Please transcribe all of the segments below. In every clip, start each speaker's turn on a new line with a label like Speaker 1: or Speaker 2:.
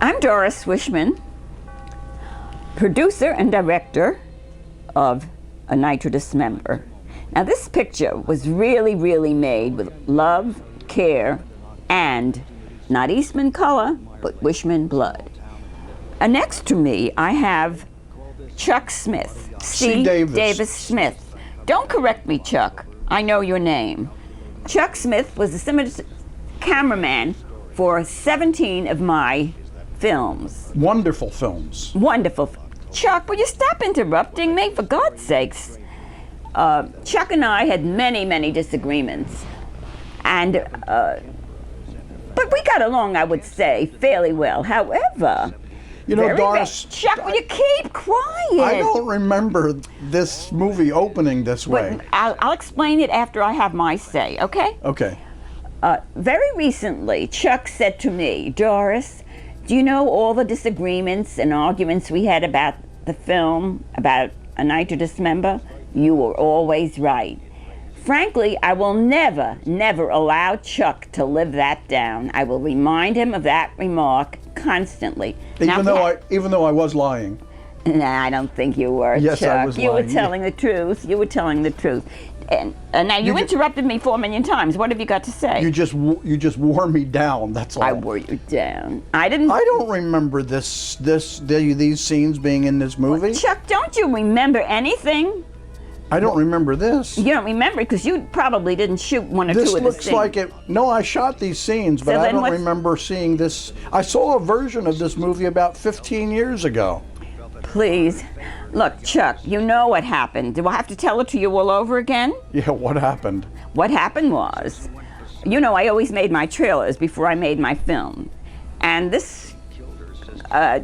Speaker 1: I'm Doris Wishman, producer and director of A Night to Dismember. Now this picture was really made with love, care, and not Eastman color, but Wishman blood. And next to me, I have Chuck Smith, C. Davis Smith. Don't correct me, Chuck. I know your name. Chuck Smith was the cameraman for 17 of my films.
Speaker 2: Wonderful films.
Speaker 1: Wonderful. Chuck, will you stop interrupting me, for God's sakes? Chuck and I had many disagreements, and but we got along, I would say, fairly well. However,
Speaker 2: you know, Doris,
Speaker 1: Chuck, will you keep quiet?
Speaker 2: I don't remember this movie opening this way.
Speaker 1: I'll explain it after I have my say, okay?
Speaker 2: Okay.
Speaker 1: Very recently, Chuck said to me, Doris, do you know all the disagreements and arguments we had about the film, about A Night to Dismember? You were always right. Frankly, I will never allow Chuck to live that down. I will remind him of that remark constantly.
Speaker 2: Even though I was lying.
Speaker 1: Nah, I don't think you were,
Speaker 2: yes,
Speaker 1: Chuck.
Speaker 2: I was lying.
Speaker 1: You were telling the truth. You were telling the truth. And now you interrupted me 4 million times. What have you got to say?
Speaker 2: You just wore me down. That's all.
Speaker 1: I wore you down. I don't
Speaker 2: remember these scenes being in this movie.
Speaker 1: Well, Chuck, don't you remember anything?
Speaker 2: I don't remember this.
Speaker 1: You don't remember because you probably didn't shoot one or two of the scenes.
Speaker 2: This looks like it. No, I shot these scenes, but I don't remember seeing this. I saw a version of this movie about 15 years ago.
Speaker 1: Please. Look, Chuck, you know what happened. Do I have to tell it to you all over again?
Speaker 2: Yeah, what happened?
Speaker 1: What happened was, you know, I always made my trailers before I made my film. And this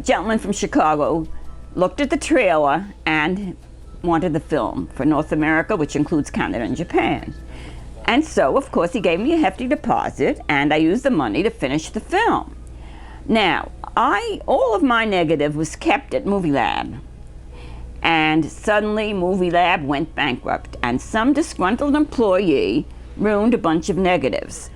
Speaker 1: gentleman from Chicago looked at the trailer and wanted the film for North America, which includes Canada and Japan. And so, of course, he gave me a hefty deposit, and I used the money to finish the film. Now, all of my negative was kept at Movie Lab. And suddenly, Movie Lab went bankrupt, and some disgruntled employee ruined a bunch of negatives,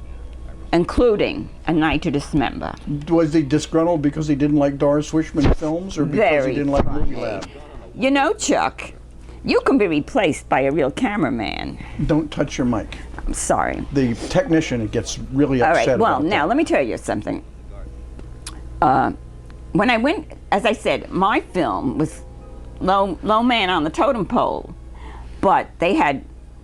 Speaker 1: including A Night to Dismember.
Speaker 2: Was he disgruntled because he didn't like Doris Wishman films, or because he didn't like Movie Lab?
Speaker 1: You know, Chuck, you can be replaced by a real cameraman.
Speaker 2: Don't touch your mic.
Speaker 1: I'm sorry.
Speaker 2: The technician gets really upset.
Speaker 1: All right, well,
Speaker 2: about
Speaker 1: now
Speaker 2: that.
Speaker 1: let me tell you something. When I went, as I said, my film was low man on the totem pole, but they had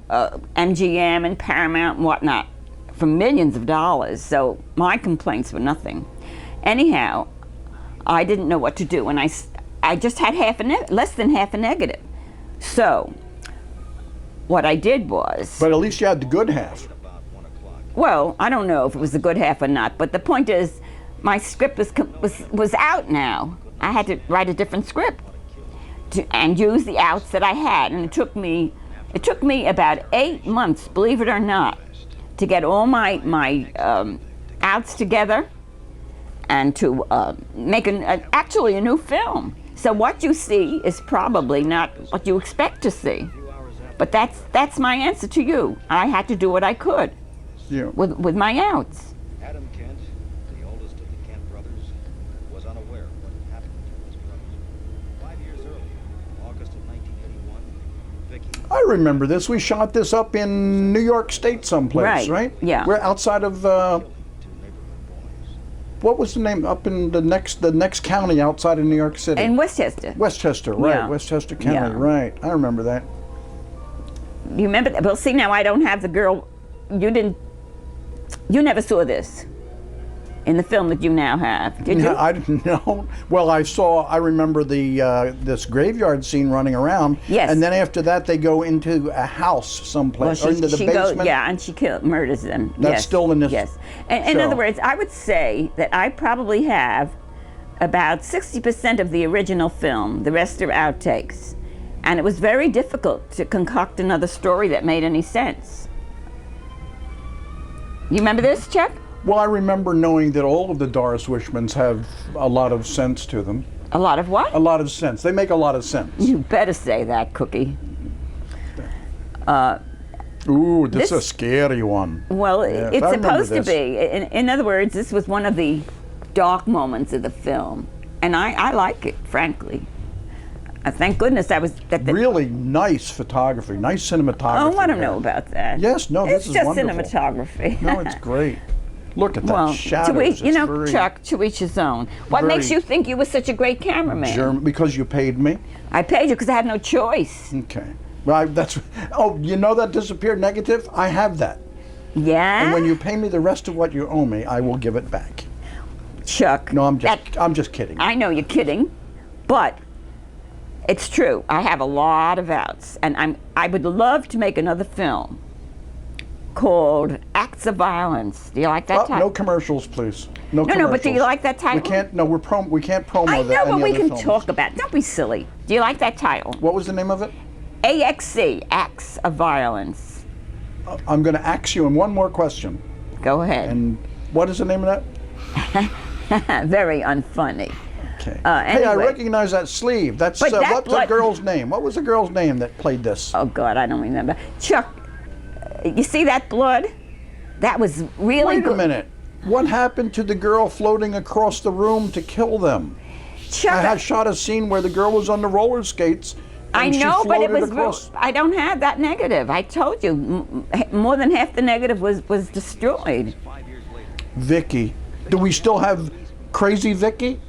Speaker 1: MGM and Paramount and whatnot for millions of dollars, so my complaints were nothing. Anyhow, I didn't know what to do, and I just had less than half a negative. So, what I did was...
Speaker 2: But at least you had the good half.
Speaker 1: Well, I don't know if it was the good half or not, but the point is, my script was out now. I had to write a different script and use the outs that I had, and it took me about 8 months, believe it or not, to get all my outs together and to make actually a new film. So what you see is probably not what you expect to see, but that's my answer to you. I had to do what I could with my outs.
Speaker 3: Adam Kent, the oldest of the Kent brothers, was unaware of what had happened to his brothers. 5 years earlier, August of 1981, Vicky...
Speaker 2: I remember this. We shot this up in New York State someplace, right?
Speaker 1: Yeah.
Speaker 2: We're outside of... what was the name? Up in the next county outside of New York City.
Speaker 1: In Westchester.
Speaker 2: Westchester, right.
Speaker 1: Yeah.
Speaker 2: Westchester County,
Speaker 1: Yeah.
Speaker 2: right. I remember that.
Speaker 1: You remember that? Well, see, now I don't have the girl. You never saw this in the film that you now have, did you?
Speaker 2: I didn't know. Well, I remember this graveyard scene running around.
Speaker 1: Yes.
Speaker 2: And then after that, they go into a house someplace, or into the basement.
Speaker 1: And she murders them.
Speaker 2: That's still in this.
Speaker 1: Yes. In other words, I would say that I probably have about 60% of the original film. The rest are outtakes. And it was very difficult to concoct another story that made any sense. You remember this, Chuck?
Speaker 2: Well, I remember knowing that all of the Doris Wishmans have a lot of sense to them.
Speaker 1: A lot of what?
Speaker 2: A lot of sense. They make a lot of sense.
Speaker 1: You better say that, Cookie.
Speaker 2: Ooh, this is a scary one.
Speaker 1: Well,
Speaker 2: Yes,
Speaker 1: it's
Speaker 2: I remember
Speaker 1: supposed to
Speaker 2: this.
Speaker 1: be. In other words, this was one of the dark moments of the film, and I like it, frankly. Thank goodness that was that.
Speaker 2: Really nice photography, nice cinematography.
Speaker 1: Oh, I don't
Speaker 2: there.
Speaker 1: know about that.
Speaker 2: Yes, no,
Speaker 1: it's
Speaker 2: this is
Speaker 1: just
Speaker 2: wonderful.
Speaker 1: cinematography.
Speaker 2: No, it's great. Look at that
Speaker 1: Well,
Speaker 2: shadows.
Speaker 1: you know,
Speaker 2: very
Speaker 1: Chuck, to each his own. What
Speaker 2: very
Speaker 1: makes you think you were such a great cameraman?
Speaker 2: German, because you paid me.
Speaker 1: I paid you because I had no choice.
Speaker 2: Okay. Well, that's. Oh, you know that disappeared negative? I have that.
Speaker 1: Yeah.
Speaker 2: And when you pay me the rest of what you owe me, I will give it back.
Speaker 1: Chuck.
Speaker 2: No, I'm just kidding.
Speaker 1: I know you're kidding, but it's true. I have a lot of outs, and I would love to make another film called Acts of Violence. Do you like that title?
Speaker 2: No commercials, please. No,
Speaker 1: No, but do you like that title?
Speaker 2: We can't. No, we can't promo
Speaker 1: I
Speaker 2: that.
Speaker 1: know, but
Speaker 2: any
Speaker 1: we
Speaker 2: other
Speaker 1: can
Speaker 2: films.
Speaker 1: talk about it. Don't be silly. Do you like that title?
Speaker 2: What was the name of it?
Speaker 1: AXC, Acts of Violence.
Speaker 2: I'm going to ask you in one more question.
Speaker 1: Go ahead.
Speaker 2: And what is the name of that?
Speaker 1: Very unfunny.
Speaker 2: Okay.
Speaker 1: Anyway.
Speaker 2: Hey, I recognize that sleeve. That's
Speaker 1: But that
Speaker 2: what's the
Speaker 1: blood-
Speaker 2: girl's name? What was the girl's name that played this?
Speaker 1: Oh God, I don't remember. Chuck, you see that blood? That was really
Speaker 2: Wait
Speaker 1: good.
Speaker 2: a minute. What happened to the girl floating across the room to kill them?
Speaker 1: Chuck,
Speaker 2: I had shot a scene where the girl was on the roller skates.
Speaker 1: I
Speaker 2: and she
Speaker 1: know, but it
Speaker 2: floated
Speaker 1: was.
Speaker 2: across.
Speaker 1: I don't have that negative. I told you, more than half the negative was destroyed.
Speaker 3: 5 years later,
Speaker 2: Vicky. Do we still have Crazy Vicky?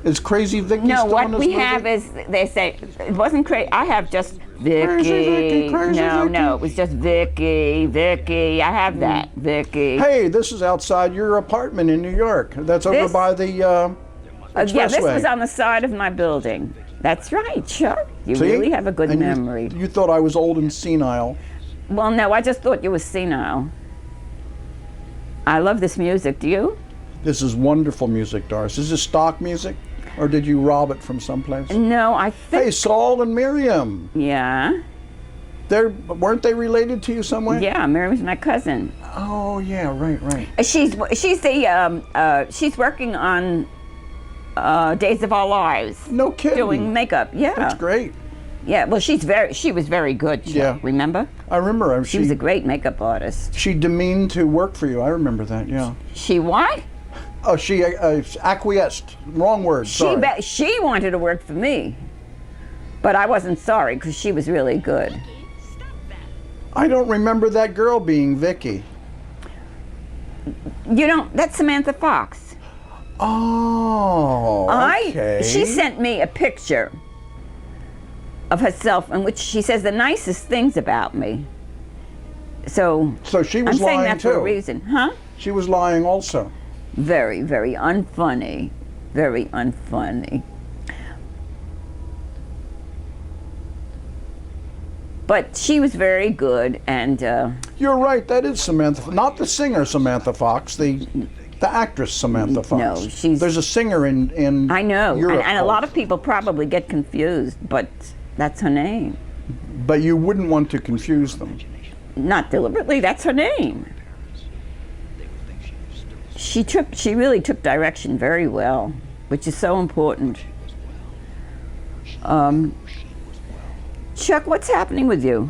Speaker 2: Is Crazy Vicky
Speaker 1: No,
Speaker 2: still
Speaker 1: what
Speaker 2: in this
Speaker 1: we
Speaker 2: movie?
Speaker 1: have is they say it wasn't crazy. I have just Vicky.
Speaker 2: Vicky, crazy
Speaker 1: no,
Speaker 2: Vicky.
Speaker 1: no, it was just Vicky. Vicky. I have that. Vicky.
Speaker 2: Hey, this is outside your apartment in New York. That's over
Speaker 1: This-
Speaker 2: by the expressway.
Speaker 1: Yeah, this was on the side of my building. That's right, Chuck. You
Speaker 2: See?
Speaker 1: really have a good
Speaker 2: And
Speaker 1: memory.
Speaker 2: You thought I was old and senile.
Speaker 1: Well, no, I just thought you were senile. I love this music. Do you?
Speaker 2: This is wonderful music, Doris. Is this stock music? Or did you rob it from someplace?
Speaker 1: No, I think.
Speaker 2: Hey, Saul and Miriam.
Speaker 1: Yeah.
Speaker 2: Weren't they related to you some way?
Speaker 1: Yeah, Miriam's my cousin.
Speaker 2: Oh, yeah, right.
Speaker 1: She's she's working on Days of Our Lives.
Speaker 2: No kidding.
Speaker 1: Doing makeup. Yeah.
Speaker 2: That's great.
Speaker 1: Yeah. Well, she was very good. Chuck,
Speaker 2: Yeah.
Speaker 1: Remember?
Speaker 2: I remember her.
Speaker 1: She was a great makeup artist.
Speaker 2: She demeaned to work for you. I remember that, yeah.
Speaker 1: She what?
Speaker 2: Oh, she acquiesced. Wrong word, sorry.
Speaker 1: She wanted to work for me, but I wasn't sorry because she was really good.
Speaker 2: I don't remember that girl being Vicky.
Speaker 1: You don't. That's Samantha Fox.
Speaker 2: Oh, okay.
Speaker 1: She sent me a picture of herself in which she says the nicest things about me. So
Speaker 2: she was
Speaker 1: I'm saying
Speaker 2: lying
Speaker 1: that
Speaker 2: too.
Speaker 1: for a reason, huh?
Speaker 2: She was lying also.
Speaker 1: Very, very unfunny. Very unfunny. But she was very good, and
Speaker 2: You're right. That is Samantha. Not the singer Samantha Fox. The actress Samantha Fox.
Speaker 1: No, she's-
Speaker 2: There's a singer in
Speaker 1: I know,
Speaker 2: Europe
Speaker 1: and a lot
Speaker 2: called-
Speaker 1: of people probably get confused, but that's her name.
Speaker 2: But you wouldn't want to confuse them.
Speaker 1: Not deliberately, that's her name. She really took direction very well, which is so important. Chuck, what's happening with you?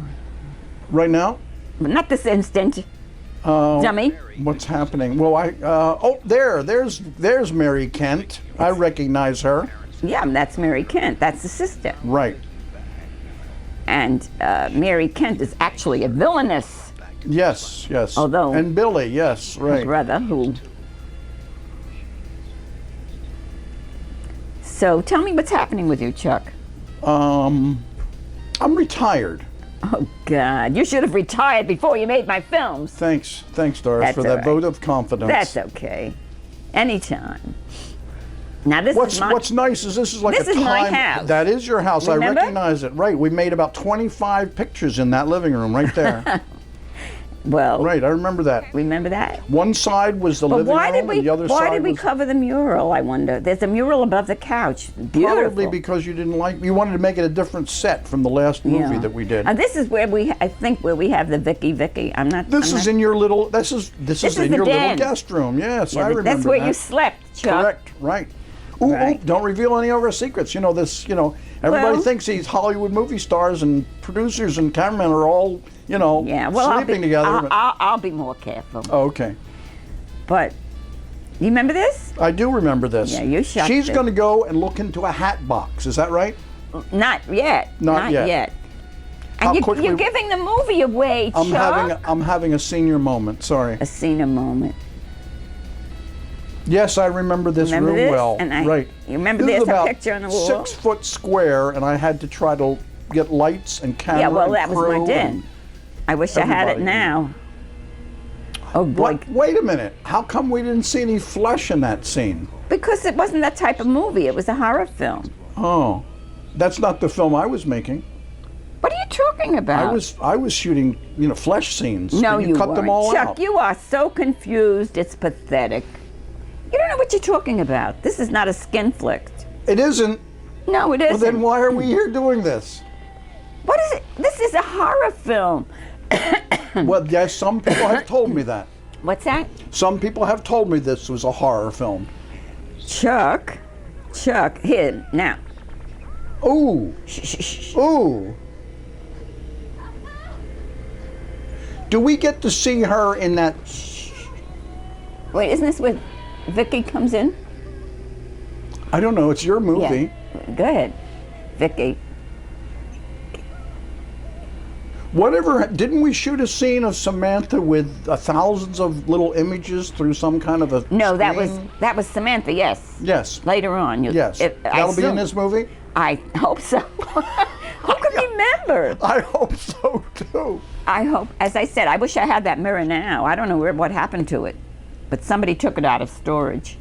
Speaker 2: Right now?
Speaker 1: Not this instant, dummy.
Speaker 2: What's happening? Well, there's Mary Kent. I recognize her.
Speaker 1: Yeah, that's Mary Kent. That's the sister.
Speaker 2: Right.
Speaker 1: And Mary Kent is actually a villainess
Speaker 2: Yes.
Speaker 1: Although-
Speaker 2: And Billy, yes, right.
Speaker 1: brother who. So tell me what's happening with you, Chuck.
Speaker 2: I'm retired.
Speaker 1: Oh God, you should have retired before you made my films.
Speaker 2: Thanks, Doris,
Speaker 1: That's
Speaker 2: for
Speaker 1: all
Speaker 2: that
Speaker 1: right.
Speaker 2: vote of confidence.
Speaker 1: That's okay. Anytime. Now this is my.
Speaker 2: What's nice is this is like
Speaker 1: This
Speaker 2: a
Speaker 1: is my
Speaker 2: time.
Speaker 1: house.
Speaker 2: That is your house.
Speaker 1: Remember?
Speaker 2: I recognize it. Right. We made about 25 pictures in that living room right there.
Speaker 1: Well,
Speaker 2: Right. I remember that.
Speaker 1: remember that?
Speaker 2: One side was the
Speaker 1: But
Speaker 2: living
Speaker 1: why
Speaker 2: room,
Speaker 1: did we?
Speaker 2: and the other
Speaker 1: Why
Speaker 2: side
Speaker 1: did we
Speaker 2: was
Speaker 1: cover the mural? I wonder. There's a mural above the couch. Beautiful.
Speaker 2: probably because you didn't like. You wanted to make it a different set from the last movie that we did.
Speaker 1: And this is where I think where we have the Vicky. I'm not.
Speaker 2: This
Speaker 1: I'm
Speaker 2: is
Speaker 1: not,
Speaker 2: in your little. This is
Speaker 1: is
Speaker 2: in
Speaker 1: the
Speaker 2: your
Speaker 1: den.
Speaker 2: little guest room. Yes,
Speaker 1: yeah,
Speaker 2: I remember
Speaker 1: that's where
Speaker 2: that.
Speaker 1: you slept, Chuck.
Speaker 2: Correct. Right. Ooh,
Speaker 1: Right.
Speaker 2: ooh, don't reveal any of our secrets. You know, everybody
Speaker 1: Well-
Speaker 2: thinks these Hollywood movie stars and producers and cameramen are all,
Speaker 1: Yeah, well,
Speaker 2: sleeping together. but-
Speaker 1: I'll be more careful.
Speaker 2: Oh, okay.
Speaker 1: But you remember this?
Speaker 2: I do remember this.
Speaker 1: Yeah, you shot
Speaker 2: She's
Speaker 1: it.
Speaker 2: going to go and look into a hat box. Is that right?
Speaker 1: Not yet.
Speaker 2: Not yet. How
Speaker 1: And
Speaker 2: quickly-
Speaker 1: you're giving the movie away, Chuck.
Speaker 2: I'm having a senior moment. Sorry.
Speaker 1: A senior moment.
Speaker 2: Yes, I remember this
Speaker 1: Remember
Speaker 2: real
Speaker 1: this?
Speaker 2: well.
Speaker 1: And
Speaker 2: right.
Speaker 1: You remember
Speaker 2: This is
Speaker 1: there's a
Speaker 2: about
Speaker 1: picture on the wall?
Speaker 2: 6 foot square, and I had to try to get lights and camera.
Speaker 1: Yeah, well,
Speaker 2: and
Speaker 1: that was
Speaker 2: crew
Speaker 1: my den.
Speaker 2: and-
Speaker 1: I wish I had it
Speaker 2: everybody.
Speaker 1: now. Oh boy,
Speaker 2: What? Wait a minute. How come we didn't see any flesh in that scene?
Speaker 1: because it wasn't that type of movie. It was a horror film.
Speaker 2: Oh, that's not the film I was making.
Speaker 1: What are you talking about?
Speaker 2: I was shooting, flesh scenes.
Speaker 1: No,
Speaker 2: and
Speaker 1: you
Speaker 2: cut
Speaker 1: weren't.
Speaker 2: them all
Speaker 1: Chuck,
Speaker 2: out.
Speaker 1: you are so confused. It's pathetic. You don't know what you're talking about. This is not a skin flick.
Speaker 2: It isn't.
Speaker 1: No, it
Speaker 2: Well,
Speaker 1: isn't.
Speaker 2: then why are we here doing this?
Speaker 1: What is it? This is a horror film.
Speaker 2: Well, yes, some people have told me that.
Speaker 1: What's that?
Speaker 2: Some people have told me this was a horror film.
Speaker 1: Chuck, here, now.
Speaker 2: Ooh,
Speaker 1: Shh, shh, shh.
Speaker 2: ooh. Do we get to see her in that?
Speaker 1: Wait, isn't this where Vicky comes in?
Speaker 2: I don't know. It's your movie.
Speaker 1: Yeah. Go ahead, Vicky.
Speaker 2: Whatever. Didn't we shoot a scene of Samantha with thousands of little images through some kind of a?
Speaker 1: No,
Speaker 2: screen?
Speaker 1: that was Samantha. Yes.
Speaker 2: Yes.
Speaker 1: Later on.
Speaker 2: Yes. That'll be in this movie.
Speaker 1: I hope so. Who can remember?
Speaker 2: I hope so too.
Speaker 1: I hope, as I said, I wish I had that mirror now. I don't know what happened to it, but somebody took it out of storage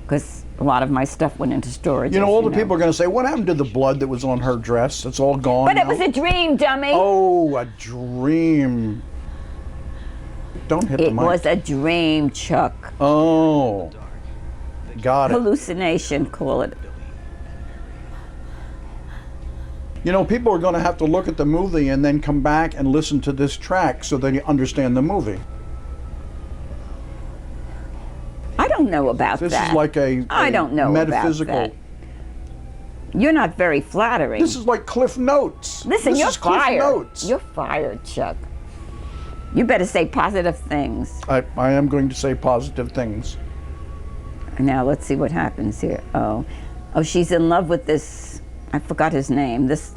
Speaker 1: because a lot of my stuff went into storage.
Speaker 2: You know,
Speaker 1: as
Speaker 2: all the people are going to say, "What happened to the blood that was on her dress? It's all gone."
Speaker 1: But
Speaker 2: now."
Speaker 1: it was a dream, dummy.
Speaker 2: Oh, a dream. Don't hit the
Speaker 1: It
Speaker 2: mic.
Speaker 1: was a dream, Chuck.
Speaker 2: Oh, got it.
Speaker 1: Hallucination, call it.
Speaker 2: You know, people are going to have to look at the movie and then come back and listen to this track so they understand the movie.
Speaker 1: I don't know about
Speaker 2: This
Speaker 1: that.
Speaker 2: is like
Speaker 1: I don't know
Speaker 2: metaphysical.
Speaker 1: about that. You're not very flattering.
Speaker 2: This is like Cliff Notes.
Speaker 1: Listen,
Speaker 2: this
Speaker 1: you're
Speaker 2: is Cliff
Speaker 1: fired.
Speaker 2: Notes.
Speaker 1: You're fired, Chuck. You better say positive things.
Speaker 2: I am going to say positive things.
Speaker 1: Now let's see what happens here. Oh, she's in love with this. I forgot his name.
Speaker 2: This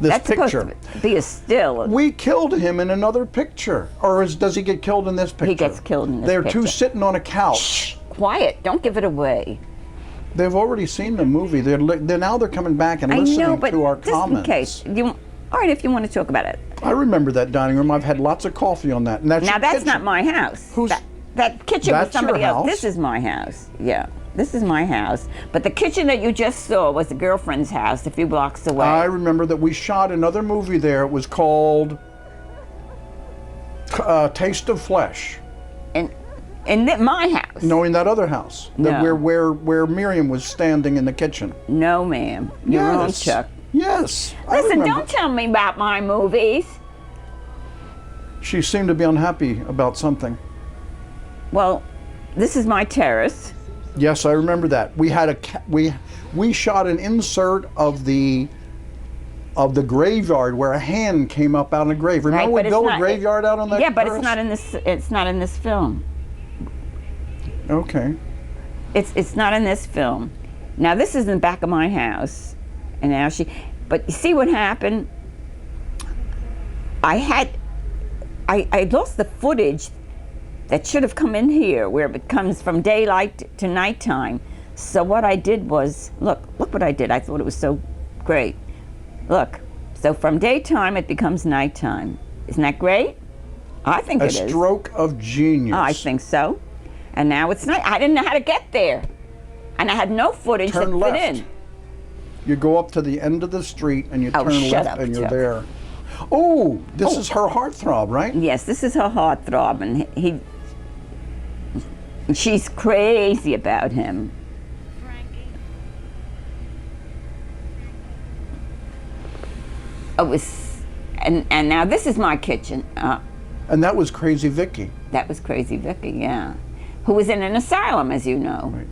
Speaker 1: That's
Speaker 2: picture.
Speaker 1: supposed to be a still.
Speaker 2: We killed him in another picture. Or does he get killed in this picture?
Speaker 1: He gets killed in this
Speaker 2: They're
Speaker 1: picture.
Speaker 2: two sitting on a couch.
Speaker 1: Shh, quiet. Don't give it away.
Speaker 2: They've already seen the movie. They're now they're coming back and
Speaker 1: I
Speaker 2: listening
Speaker 1: know, but
Speaker 2: to our
Speaker 1: just
Speaker 2: comments.
Speaker 1: in case. All right, if you want to talk about it.
Speaker 2: I remember that dining room. I've had lots of coffee on that. And that's
Speaker 1: Now
Speaker 2: your
Speaker 1: that's
Speaker 2: kitchen.
Speaker 1: not my house.
Speaker 2: Who's-
Speaker 1: That kitchen was
Speaker 2: That's your
Speaker 1: somebody else.
Speaker 2: house?
Speaker 1: This is my house. Yeah, this is my house. But the kitchen that you just saw was a girlfriend's house a few blocks away.
Speaker 2: I remember that we shot another movie there. It was called Taste of Flesh.
Speaker 1: In my house.
Speaker 2: No, in that other house.
Speaker 1: No.
Speaker 2: Where Miriam was standing in the kitchen.
Speaker 1: No, ma'am. You're wrong,
Speaker 2: Yes.
Speaker 1: Chuck.
Speaker 2: Yes. I
Speaker 1: Listen,
Speaker 2: remember.
Speaker 1: don't tell me about my movies.
Speaker 2: She seemed to be unhappy about something.
Speaker 1: Well, this is my terrace.
Speaker 2: Yes, I remember that. We had we shot an insert of the graveyard where a hand came up out of the grave. Remember
Speaker 1: Right,
Speaker 2: we
Speaker 1: but it's
Speaker 2: built a
Speaker 1: not-
Speaker 2: graveyard out on that?
Speaker 1: Yeah, but
Speaker 2: terrace?
Speaker 1: it's not in this. It's not in this film.
Speaker 2: Okay.
Speaker 1: It's not in this film. Now this is in the back of my house, and now But you see what happened? I lost the footage that should have come in here, where it comes from daylight to nighttime. So what I did was, look what I did. I thought it was so great. Look, so from daytime it becomes nighttime. Isn't that great? I think
Speaker 2: A
Speaker 1: it is.
Speaker 2: stroke of genius.
Speaker 1: I think so. And now it's night. I didn't know how to get there, and I had no footage
Speaker 2: Turn
Speaker 1: to
Speaker 2: left.
Speaker 1: fit in.
Speaker 2: You go up to the end of the street and you
Speaker 1: Oh,
Speaker 2: turn
Speaker 1: shut
Speaker 2: left
Speaker 1: up,
Speaker 2: and you're
Speaker 1: Chuck.
Speaker 2: there. Oh, this is her heartthrob, right?
Speaker 1: Yes, this is her heartthrob, and she's crazy about him. It was, and now this is my kitchen.
Speaker 2: And that was Crazy Vicky.
Speaker 1: That was Crazy Vicky, yeah, who was in an asylum, as you know.
Speaker 2: Right.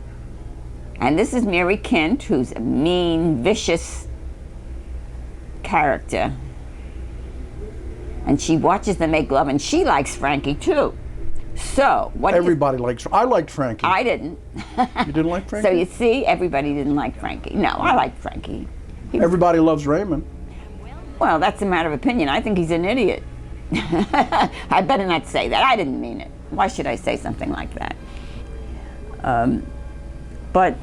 Speaker 1: And this is Mary Kent, who's a mean, vicious character. And she watches them make love, and she likes Frankie too. So, what
Speaker 2: Everybody likes, I liked Frankie.
Speaker 1: I didn't.
Speaker 2: You didn't like Frankie?
Speaker 1: So you see, everybody didn't like Frankie. No, I liked Frankie.
Speaker 2: Everybody loves Raymond.
Speaker 1: Well, that's a matter of opinion. I think he's an idiot. I better not say that. I didn't mean it. Why should I say something like that? But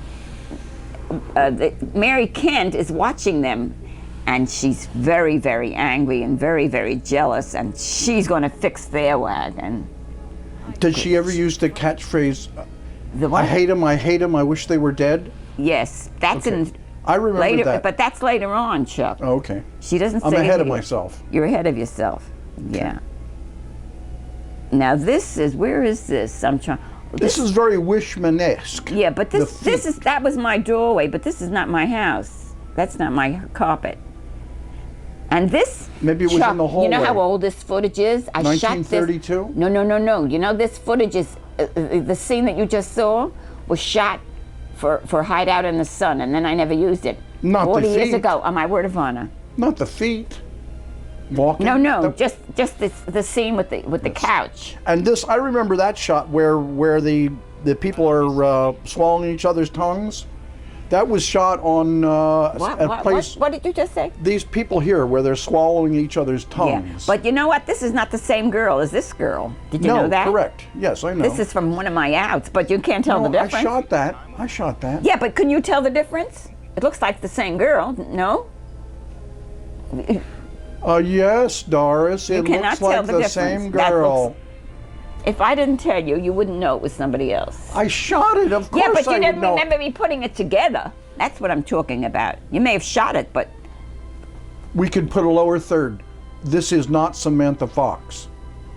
Speaker 1: Mary Kent is watching them, and she's very, very angry and very, very jealous, and she's going to fix their wagon.
Speaker 2: Did she ever use the catchphrase,
Speaker 1: The what?
Speaker 2: I hate him, I wish they were dead?
Speaker 1: Yes, that's
Speaker 2: Okay.
Speaker 1: in
Speaker 2: I remember
Speaker 1: later,
Speaker 2: that.
Speaker 1: but that's later on, Chuck.
Speaker 2: Oh, okay.
Speaker 1: She doesn't say
Speaker 2: I'm ahead
Speaker 1: it
Speaker 2: of
Speaker 1: here.
Speaker 2: myself.
Speaker 1: You're ahead of yourself. Yeah. Now this is, where is this? I'm trying.
Speaker 2: This is very Wishman-esque.
Speaker 1: Yeah, but
Speaker 2: The
Speaker 1: that was my doorway, but this is not my house. That's not my carpet. And this,
Speaker 2: Maybe it was
Speaker 1: Chuck,
Speaker 2: in the hallway.
Speaker 1: you know how old this footage is? I shot this.
Speaker 2: 1932?
Speaker 1: No. You know this footage is, the scene that you just saw was shot for Hideout in the Sun, and then I never used it.
Speaker 2: Not the
Speaker 1: 40 years
Speaker 2: feet.
Speaker 1: ago, on my word of honor.
Speaker 2: Not the feet. Walking.
Speaker 1: No,
Speaker 2: The-
Speaker 1: just the scene with the couch.
Speaker 2: And this, I remember that shot where the people are swallowing each other's tongues. That was shot on a place.
Speaker 1: What did you just say?
Speaker 2: These people here, where they're swallowing each other's
Speaker 1: Yeah,
Speaker 2: tongues.
Speaker 1: but you know what? This is not the same girl as this girl. Did you know that?
Speaker 2: No, correct. Yes, I know.
Speaker 1: This is from one of my outs, but you can't tell the
Speaker 2: No,
Speaker 1: difference.
Speaker 2: I shot that.
Speaker 1: Yeah, but can you tell the difference? It looks like the same girl, no?
Speaker 2: Yes, Doris. It
Speaker 1: cannot
Speaker 2: looks
Speaker 1: tell
Speaker 2: like
Speaker 1: the
Speaker 2: the
Speaker 1: difference.
Speaker 2: same
Speaker 1: That
Speaker 2: girl.
Speaker 1: looks- If I didn't tell you, you wouldn't know it was somebody else.
Speaker 2: I shot it, of course.
Speaker 1: Yeah, but
Speaker 2: I
Speaker 1: you
Speaker 2: would
Speaker 1: didn't
Speaker 2: know.
Speaker 1: remember me putting it together. That's what I'm talking about. You may have shot it, but
Speaker 2: We could put a lower third. This is not Samantha Fox.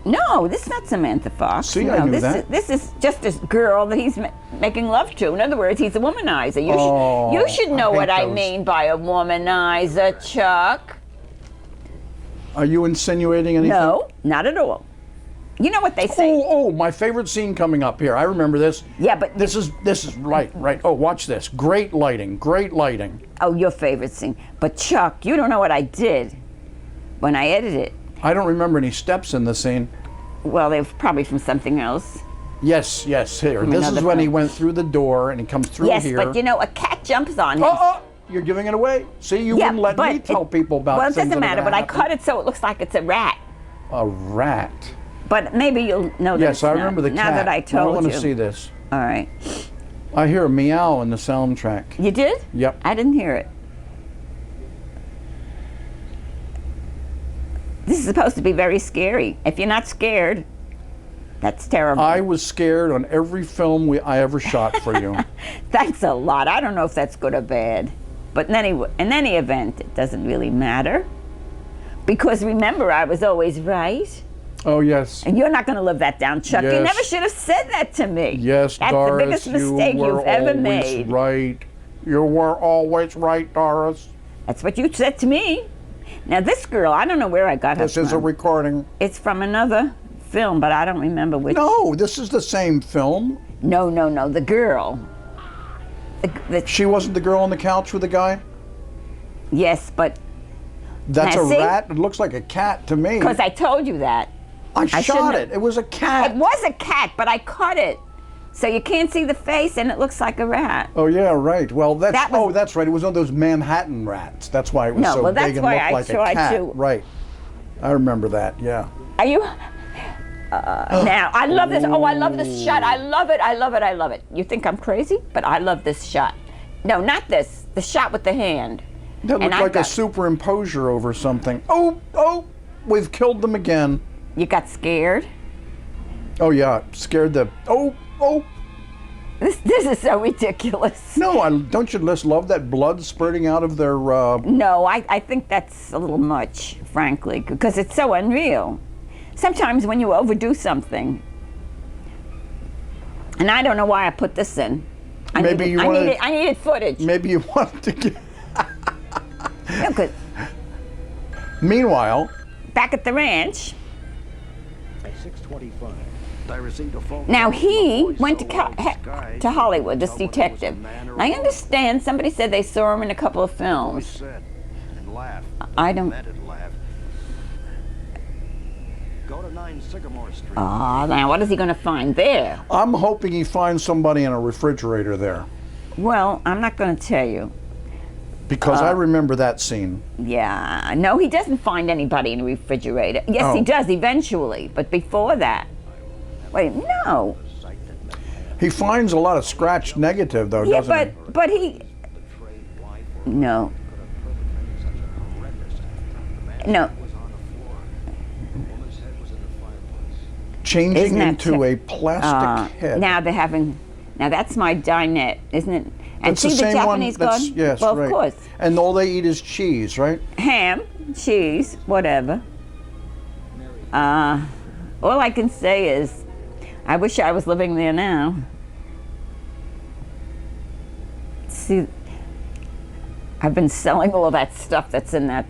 Speaker 1: no, this is not Samantha Fox.
Speaker 2: See,
Speaker 1: no,
Speaker 2: I knew
Speaker 1: this
Speaker 2: that.
Speaker 1: Is, this is just this girl that he's making love to. In other words, he's a womanizer. You should know
Speaker 2: I
Speaker 1: what
Speaker 2: hate
Speaker 1: I
Speaker 2: those.
Speaker 1: mean by a womanizer, Chuck.
Speaker 2: Are you insinuating anything?
Speaker 1: No, not at all. You know what they say.
Speaker 2: Oh, my favorite scene coming up here. I remember this.
Speaker 1: Yeah, but
Speaker 2: This is right. Oh, watch this. Great lighting.
Speaker 1: oh, your favorite scene. But Chuck, you don't know what I did when I edited it.
Speaker 2: I don't remember any steps in the scene.
Speaker 1: Well, they were probably from something else.
Speaker 2: Yes, here.
Speaker 1: From
Speaker 2: This is
Speaker 1: another
Speaker 2: when he
Speaker 1: film.
Speaker 2: went through the door and he comes through
Speaker 1: Yes,
Speaker 2: here.
Speaker 1: but you know, a cat jumps on him.
Speaker 2: Oh, you're giving it away. See, you wouldn't let me tell people about
Speaker 1: well, it
Speaker 2: things
Speaker 1: doesn't
Speaker 2: that are
Speaker 1: matter,
Speaker 2: gonna
Speaker 1: but I
Speaker 2: happen.
Speaker 1: cut it so it looks like it's a rat.
Speaker 2: A rat.
Speaker 1: But maybe you'll know that
Speaker 2: Yes,
Speaker 1: it's
Speaker 2: I
Speaker 1: not.
Speaker 2: remember the cat.
Speaker 1: Now that I told
Speaker 2: want
Speaker 1: you.
Speaker 2: to see this.
Speaker 1: All right.
Speaker 2: I hear a meow in the soundtrack.
Speaker 1: You did?
Speaker 2: Yep.
Speaker 1: I didn't hear it. This is supposed to be very scary. If you're not scared, that's terrible.
Speaker 2: I was scared on every film I ever shot for you.
Speaker 1: That's a lot. I don't know if that's good or bad. But in any event, it doesn't really matter. Because remember, I was always right.
Speaker 2: Oh, yes.
Speaker 1: And you're not going to live that down, Chuck. You
Speaker 2: Yes.
Speaker 1: never should have said that to me.
Speaker 2: Yes,
Speaker 1: That's
Speaker 2: Doris,
Speaker 1: the biggest mistake
Speaker 2: you were
Speaker 1: you've ever
Speaker 2: always
Speaker 1: made.
Speaker 2: right. You were always right, Doris.
Speaker 1: That's what you said to me. Now this girl, I don't know where I got her
Speaker 2: This is a
Speaker 1: from.
Speaker 2: recording.
Speaker 1: It's from another film, but I don't remember which.
Speaker 2: No, this is the same film.
Speaker 1: No, the girl.
Speaker 2: She wasn't the girl on the couch with the guy?
Speaker 1: Yes, but
Speaker 2: That's
Speaker 1: Now,
Speaker 2: a
Speaker 1: see?
Speaker 2: rat? It looks like a cat to me.
Speaker 1: because I told you that.
Speaker 2: I
Speaker 1: shouldn't
Speaker 2: shot
Speaker 1: have-
Speaker 2: it. It was a cat.
Speaker 1: It was a cat, but I cut it. So you can't see the face and it looks like a rat.
Speaker 2: Oh, yeah, right. Well,
Speaker 1: That was-
Speaker 2: that's right. It was one of those Manhattan rats. That's why it was
Speaker 1: No,
Speaker 2: so
Speaker 1: well,
Speaker 2: big
Speaker 1: that's
Speaker 2: and
Speaker 1: why
Speaker 2: looked
Speaker 1: I
Speaker 2: like a
Speaker 1: tried
Speaker 2: cat.
Speaker 1: to-
Speaker 2: Right. I remember that, yeah.
Speaker 1: Are you? Now, I love this. Oh, I love this shot. I love it. You think I'm crazy? But I love this shot. No, not this. The shot with the hand.
Speaker 2: That
Speaker 1: And
Speaker 2: looked
Speaker 1: I've
Speaker 2: like a
Speaker 1: got-
Speaker 2: superimposure over something. Oh, we've killed them again.
Speaker 1: You got scared?
Speaker 2: Oh, yeah, scared the, oh.
Speaker 1: This is so ridiculous.
Speaker 2: No, don't you just love that blood spurting out of their,
Speaker 1: No, I think that's a little much, frankly, because it's so unreal. Sometimes when you overdo something, and I don't know why I put this in. I needed footage.
Speaker 2: maybe you wanted to get,
Speaker 1: No, 'cause
Speaker 2: meanwhile,
Speaker 1: back at the ranch,
Speaker 3: 625.
Speaker 1: Now he went to Hollywood, this detective. I understand somebody said they saw him in a couple of films. I don't.
Speaker 3: Go to 9 Sycamore Street.
Speaker 1: Now what is he going to find there?
Speaker 2: I'm hoping he finds somebody in a refrigerator there,
Speaker 1: Well, I'm not going to tell you.
Speaker 2: because I remember that scene.
Speaker 1: Yeah, no, he doesn't find anybody in a refrigerator. Yes, he
Speaker 2: Oh.
Speaker 1: does eventually, but before that. Wait, no.
Speaker 2: He finds a lot of scratched negative, though,
Speaker 1: Yeah,
Speaker 2: doesn't he?
Speaker 1: but he. No. No.
Speaker 2: Changing
Speaker 1: Isn't that
Speaker 2: into a plastic head.
Speaker 1: Now they're having. Now that's my dinette, isn't it? And
Speaker 2: That's
Speaker 1: see the
Speaker 2: same one.
Speaker 1: Japanese garden?
Speaker 2: Yes,
Speaker 1: well,
Speaker 2: right.
Speaker 1: of course.
Speaker 2: And all they eat is cheese, right?
Speaker 1: Ham, cheese, whatever. All I can say is, I wish I was living there now. See, I've been selling all that stuff that's in that.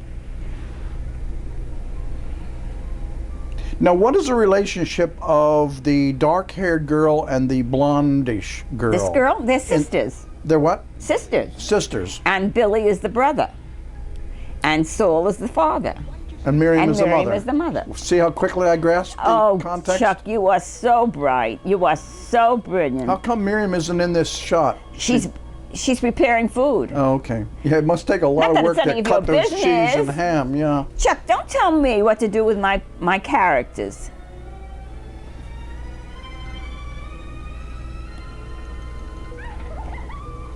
Speaker 2: Now, what is the relationship of the dark-haired girl and the blondish girl?
Speaker 1: This girl, they're sisters.
Speaker 2: They're what?
Speaker 1: Sisters.
Speaker 2: Sisters.
Speaker 1: And Billy is the brother. And Saul is the father.
Speaker 2: And Miriam
Speaker 1: And
Speaker 2: is the
Speaker 1: Miriam
Speaker 2: mother.
Speaker 1: is the mother.
Speaker 2: See how quickly I grasped the
Speaker 1: Oh,
Speaker 2: context?
Speaker 1: Chuck, you are so bright. You are so brilliant.
Speaker 2: How come Miriam isn't in this shot?
Speaker 1: She's preparing food.
Speaker 2: Oh, okay. Yeah, it must take a lot
Speaker 1: Not
Speaker 2: of
Speaker 1: that
Speaker 2: work
Speaker 1: it's any
Speaker 2: to
Speaker 1: of your
Speaker 2: cut those cheese
Speaker 1: business.
Speaker 2: and ham, yeah.
Speaker 1: Chuck, don't tell me what to do with my characters.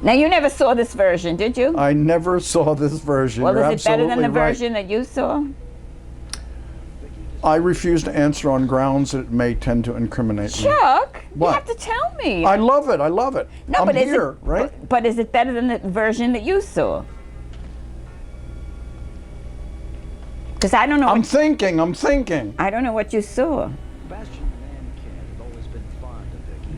Speaker 1: Now, you never saw this version, did you?
Speaker 2: I never saw this version.
Speaker 1: Well,
Speaker 2: You're
Speaker 1: is it better than the
Speaker 2: absolutely right.
Speaker 1: version that you saw?
Speaker 2: I refuse to answer on grounds that it may tend to incriminate me.
Speaker 1: Chuck,
Speaker 2: What?
Speaker 1: you have to tell me.
Speaker 2: I love it. I love it.
Speaker 1: No,
Speaker 2: I'm
Speaker 1: but
Speaker 2: here,
Speaker 1: is it,
Speaker 2: right?
Speaker 1: But is it better than the version that you saw? Because I don't know.
Speaker 2: I'm thinking.
Speaker 1: I don't know what you saw.
Speaker 3: Sebastian and Ken had always been fond of Vicky.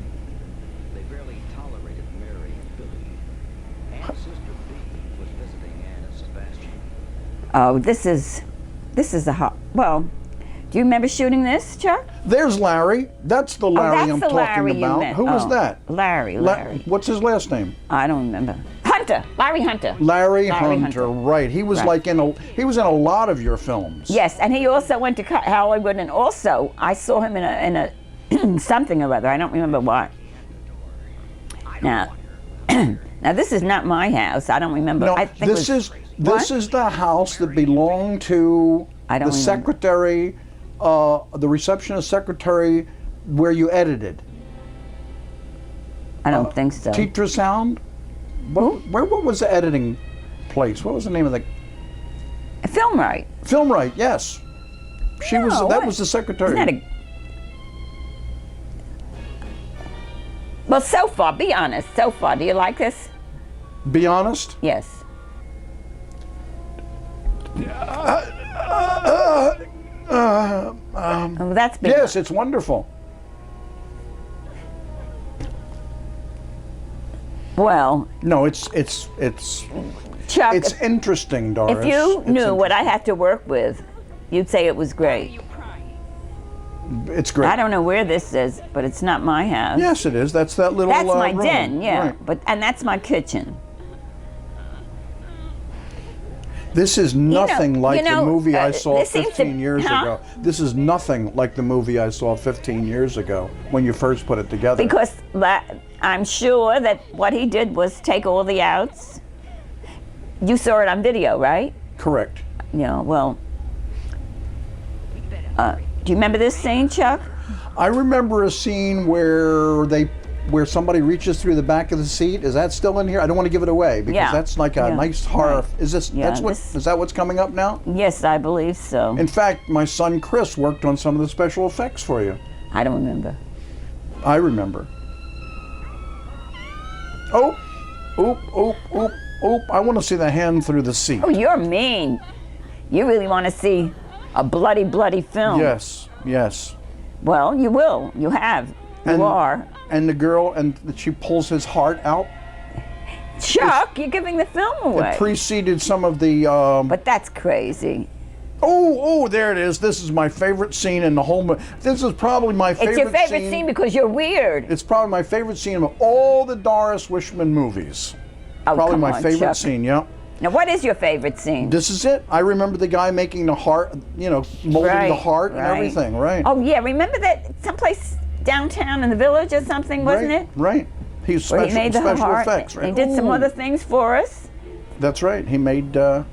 Speaker 3: They barely tolerated Mary and Billy. Ann's sister Bee was visiting Ann and Sebastian.
Speaker 1: Oh, this is a hot. Well, do you remember shooting this, Chuck?
Speaker 2: There's Larry. That's the Larry
Speaker 1: that's
Speaker 2: I'm
Speaker 1: the
Speaker 2: talking
Speaker 1: Larry you
Speaker 2: about.
Speaker 1: meant.
Speaker 2: Who was
Speaker 1: Oh,
Speaker 2: that?
Speaker 1: Larry.
Speaker 2: What's his last name?
Speaker 1: I don't remember. Hunter. Larry Hunter.
Speaker 2: Larry Hunter. Right. He was
Speaker 1: Right.
Speaker 2: like he was in a lot of your films.
Speaker 1: Yes, and he also went to Hollywood, and also I saw him in a something or other. I don't remember what. Now, now this is not my house. I don't remember.
Speaker 2: No,
Speaker 1: I think
Speaker 2: this is
Speaker 1: What?
Speaker 2: the house that belonged to
Speaker 1: I don't
Speaker 2: the
Speaker 1: remember.
Speaker 2: secretary, the receptionist secretary, where you edited.
Speaker 1: I don't think so.
Speaker 2: Teacher Sound. What was the editing place? What was the name of the
Speaker 1: Film right.
Speaker 2: film? Right. Yes. She was.
Speaker 1: No,
Speaker 2: That
Speaker 1: what?
Speaker 2: was the secretary.
Speaker 1: Isn't that a... Well, so far, be honest. So far, do you like this?
Speaker 2: Be honest.
Speaker 1: Yes. Oh, that's been
Speaker 2: Yes, it's wonderful.
Speaker 1: well.
Speaker 2: No, it's
Speaker 1: Chuck,
Speaker 2: interesting, Doris.
Speaker 1: if you
Speaker 2: It's
Speaker 1: knew what I had to work with, you'd say it was great.
Speaker 2: It's great.
Speaker 1: I don't know where this is, but it's not my house.
Speaker 2: Yes, it is. That's that little.
Speaker 1: That's my
Speaker 2: room.
Speaker 1: den, yeah.
Speaker 2: Right.
Speaker 1: And that's my kitchen.
Speaker 2: This is nothing like
Speaker 1: you know,
Speaker 2: the movie I saw
Speaker 1: this seems to-
Speaker 2: 15 years
Speaker 1: huh?
Speaker 2: ago. This is nothing like the movie I saw 15 years ago when you first put it together.
Speaker 1: Because I'm sure that what he did was take all the outs. You saw it on video, right?
Speaker 2: Correct.
Speaker 1: Yeah, well. Do you remember this scene, Chuck?
Speaker 2: I remember a scene where somebody reaches through the back of the seat. Is that still in here? I don't want to give it away because
Speaker 1: Yeah.
Speaker 2: that's like a
Speaker 1: Yeah.
Speaker 2: nice horror.
Speaker 1: Right.
Speaker 2: Is this?
Speaker 1: Yeah,
Speaker 2: Is that what's coming up now?
Speaker 1: Yes, I believe so.
Speaker 2: In fact, my son Chris worked on some of the special effects for you.
Speaker 1: I don't remember.
Speaker 2: I remember. Oh, oop, oop, oop, oop. I want to see the hand through the seat.
Speaker 1: Oh, you're mean. You really want to see a bloody, bloody film.
Speaker 2: Yes, yes.
Speaker 1: Well, you will. You have. You are.
Speaker 2: And the girl, and she pulls his heart out.
Speaker 1: Chuck, you're giving the film away.
Speaker 2: It preceded some of the.
Speaker 1: But that's crazy.
Speaker 2: Oh, there it is. This is my favorite scene in the whole movie. This is probably my favorite
Speaker 1: It's your favorite scene because you're weird.
Speaker 2: It's probably my favorite scene of all the Doris Wishman movies.
Speaker 1: Oh,
Speaker 2: Probably
Speaker 1: come
Speaker 2: my
Speaker 1: on,
Speaker 2: favorite
Speaker 1: Chuck.
Speaker 2: scene, yeah.
Speaker 1: Now, what is your favorite scene?
Speaker 2: This is it. I remember the guy making the heart, molding the heart and everything, right?
Speaker 1: Oh, yeah. Remember that someplace downtown in the village or something, wasn't it?
Speaker 2: Right. He's
Speaker 1: Where he made the
Speaker 2: special
Speaker 1: heart.
Speaker 2: effects, right?
Speaker 1: He did some
Speaker 2: Ooh.
Speaker 1: other things for us.
Speaker 2: That's right. He made,
Speaker 1: Yeah.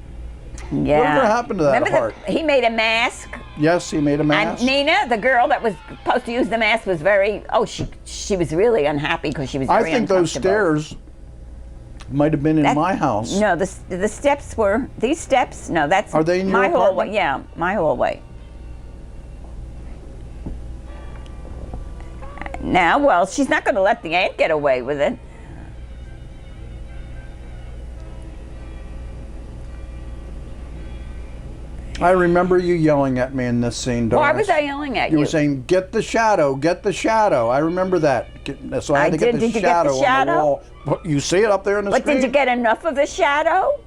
Speaker 2: whatever happened to that
Speaker 1: Remember
Speaker 2: heart?
Speaker 1: he made a mask.
Speaker 2: Yes, he made a mask.
Speaker 1: And Nina, the girl that was supposed to use the mask, was very, she was really unhappy because she was very
Speaker 2: I think those
Speaker 1: uncomfortable.
Speaker 2: stairs might have been in my house.
Speaker 1: No, the steps were, these steps, no, that's
Speaker 2: Are they in your
Speaker 1: my hallway.
Speaker 2: apartment?
Speaker 1: Yeah, my hallway. Now, well, she's not going to let the aunt get away with it.
Speaker 2: I remember you yelling at me in this scene, Doris.
Speaker 1: Why was I yelling at you?
Speaker 2: You were saying, "Get the shadow, get the shadow." I remember that. So I had to get the
Speaker 1: Did you get the
Speaker 2: shadow on the
Speaker 1: shadow?
Speaker 2: wall. But you see it up there in the
Speaker 1: But
Speaker 2: screen?
Speaker 1: did you get enough of the shadow?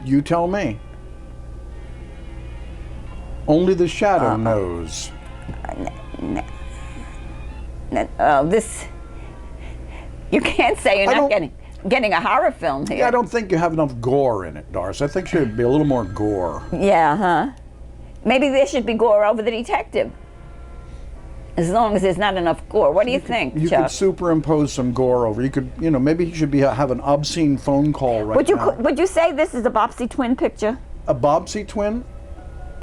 Speaker 2: You tell me. Only the shadow knows.
Speaker 1: This, you can't say you're
Speaker 2: I
Speaker 1: not
Speaker 2: don't-
Speaker 1: getting a horror film here.
Speaker 2: Yeah, I don't think you have enough gore in it, Doris. I think there should be a little more gore.
Speaker 1: Yeah, huh? Maybe there should be gore over the detective. As long as there's not enough gore. What do you think,
Speaker 2: You
Speaker 1: Chuck?
Speaker 2: could superimpose some gore over. You could, maybe he should have an obscene phone call right now.
Speaker 1: Would you say this is a Bobsy twin picture?
Speaker 2: A Bobsy twin?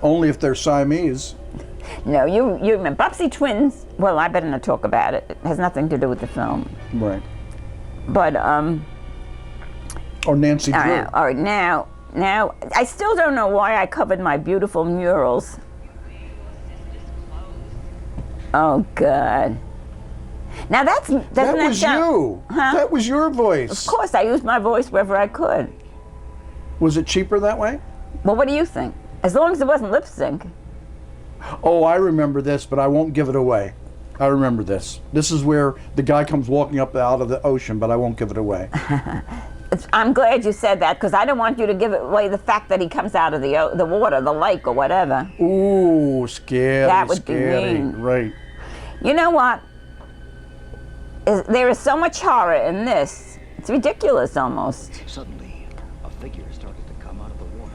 Speaker 2: Only if they're Siamese.
Speaker 1: No, you remember Bobsy twins. Well, I better not talk about it. It has nothing to do with the film.
Speaker 2: Right.
Speaker 1: But
Speaker 2: Or Nancy Drew.
Speaker 1: all right, now I still don't know why I covered my beautiful murals. Oh God. Now doesn't
Speaker 2: that
Speaker 1: that
Speaker 2: was
Speaker 1: sound,
Speaker 2: you.
Speaker 1: Huh?
Speaker 2: That was your voice.
Speaker 1: Of course, I used my voice wherever I could.
Speaker 2: Was it cheaper that way?
Speaker 1: Well, what do you think? As long as it wasn't lip sync.
Speaker 2: Oh, I remember this, but I won't give it away. I remember this. This is where the guy comes walking up out of the ocean, but I won't give it away.
Speaker 1: I'm glad you said that because I don't want you to give away the fact that he comes out of the water, the lake, or whatever.
Speaker 2: Ooh, scary.
Speaker 1: That would be
Speaker 2: scary.
Speaker 1: mean.
Speaker 2: Right.
Speaker 1: You know what? There is so much horror in this. It's ridiculous almost.
Speaker 3: Suddenly, a figure started to come out of the water.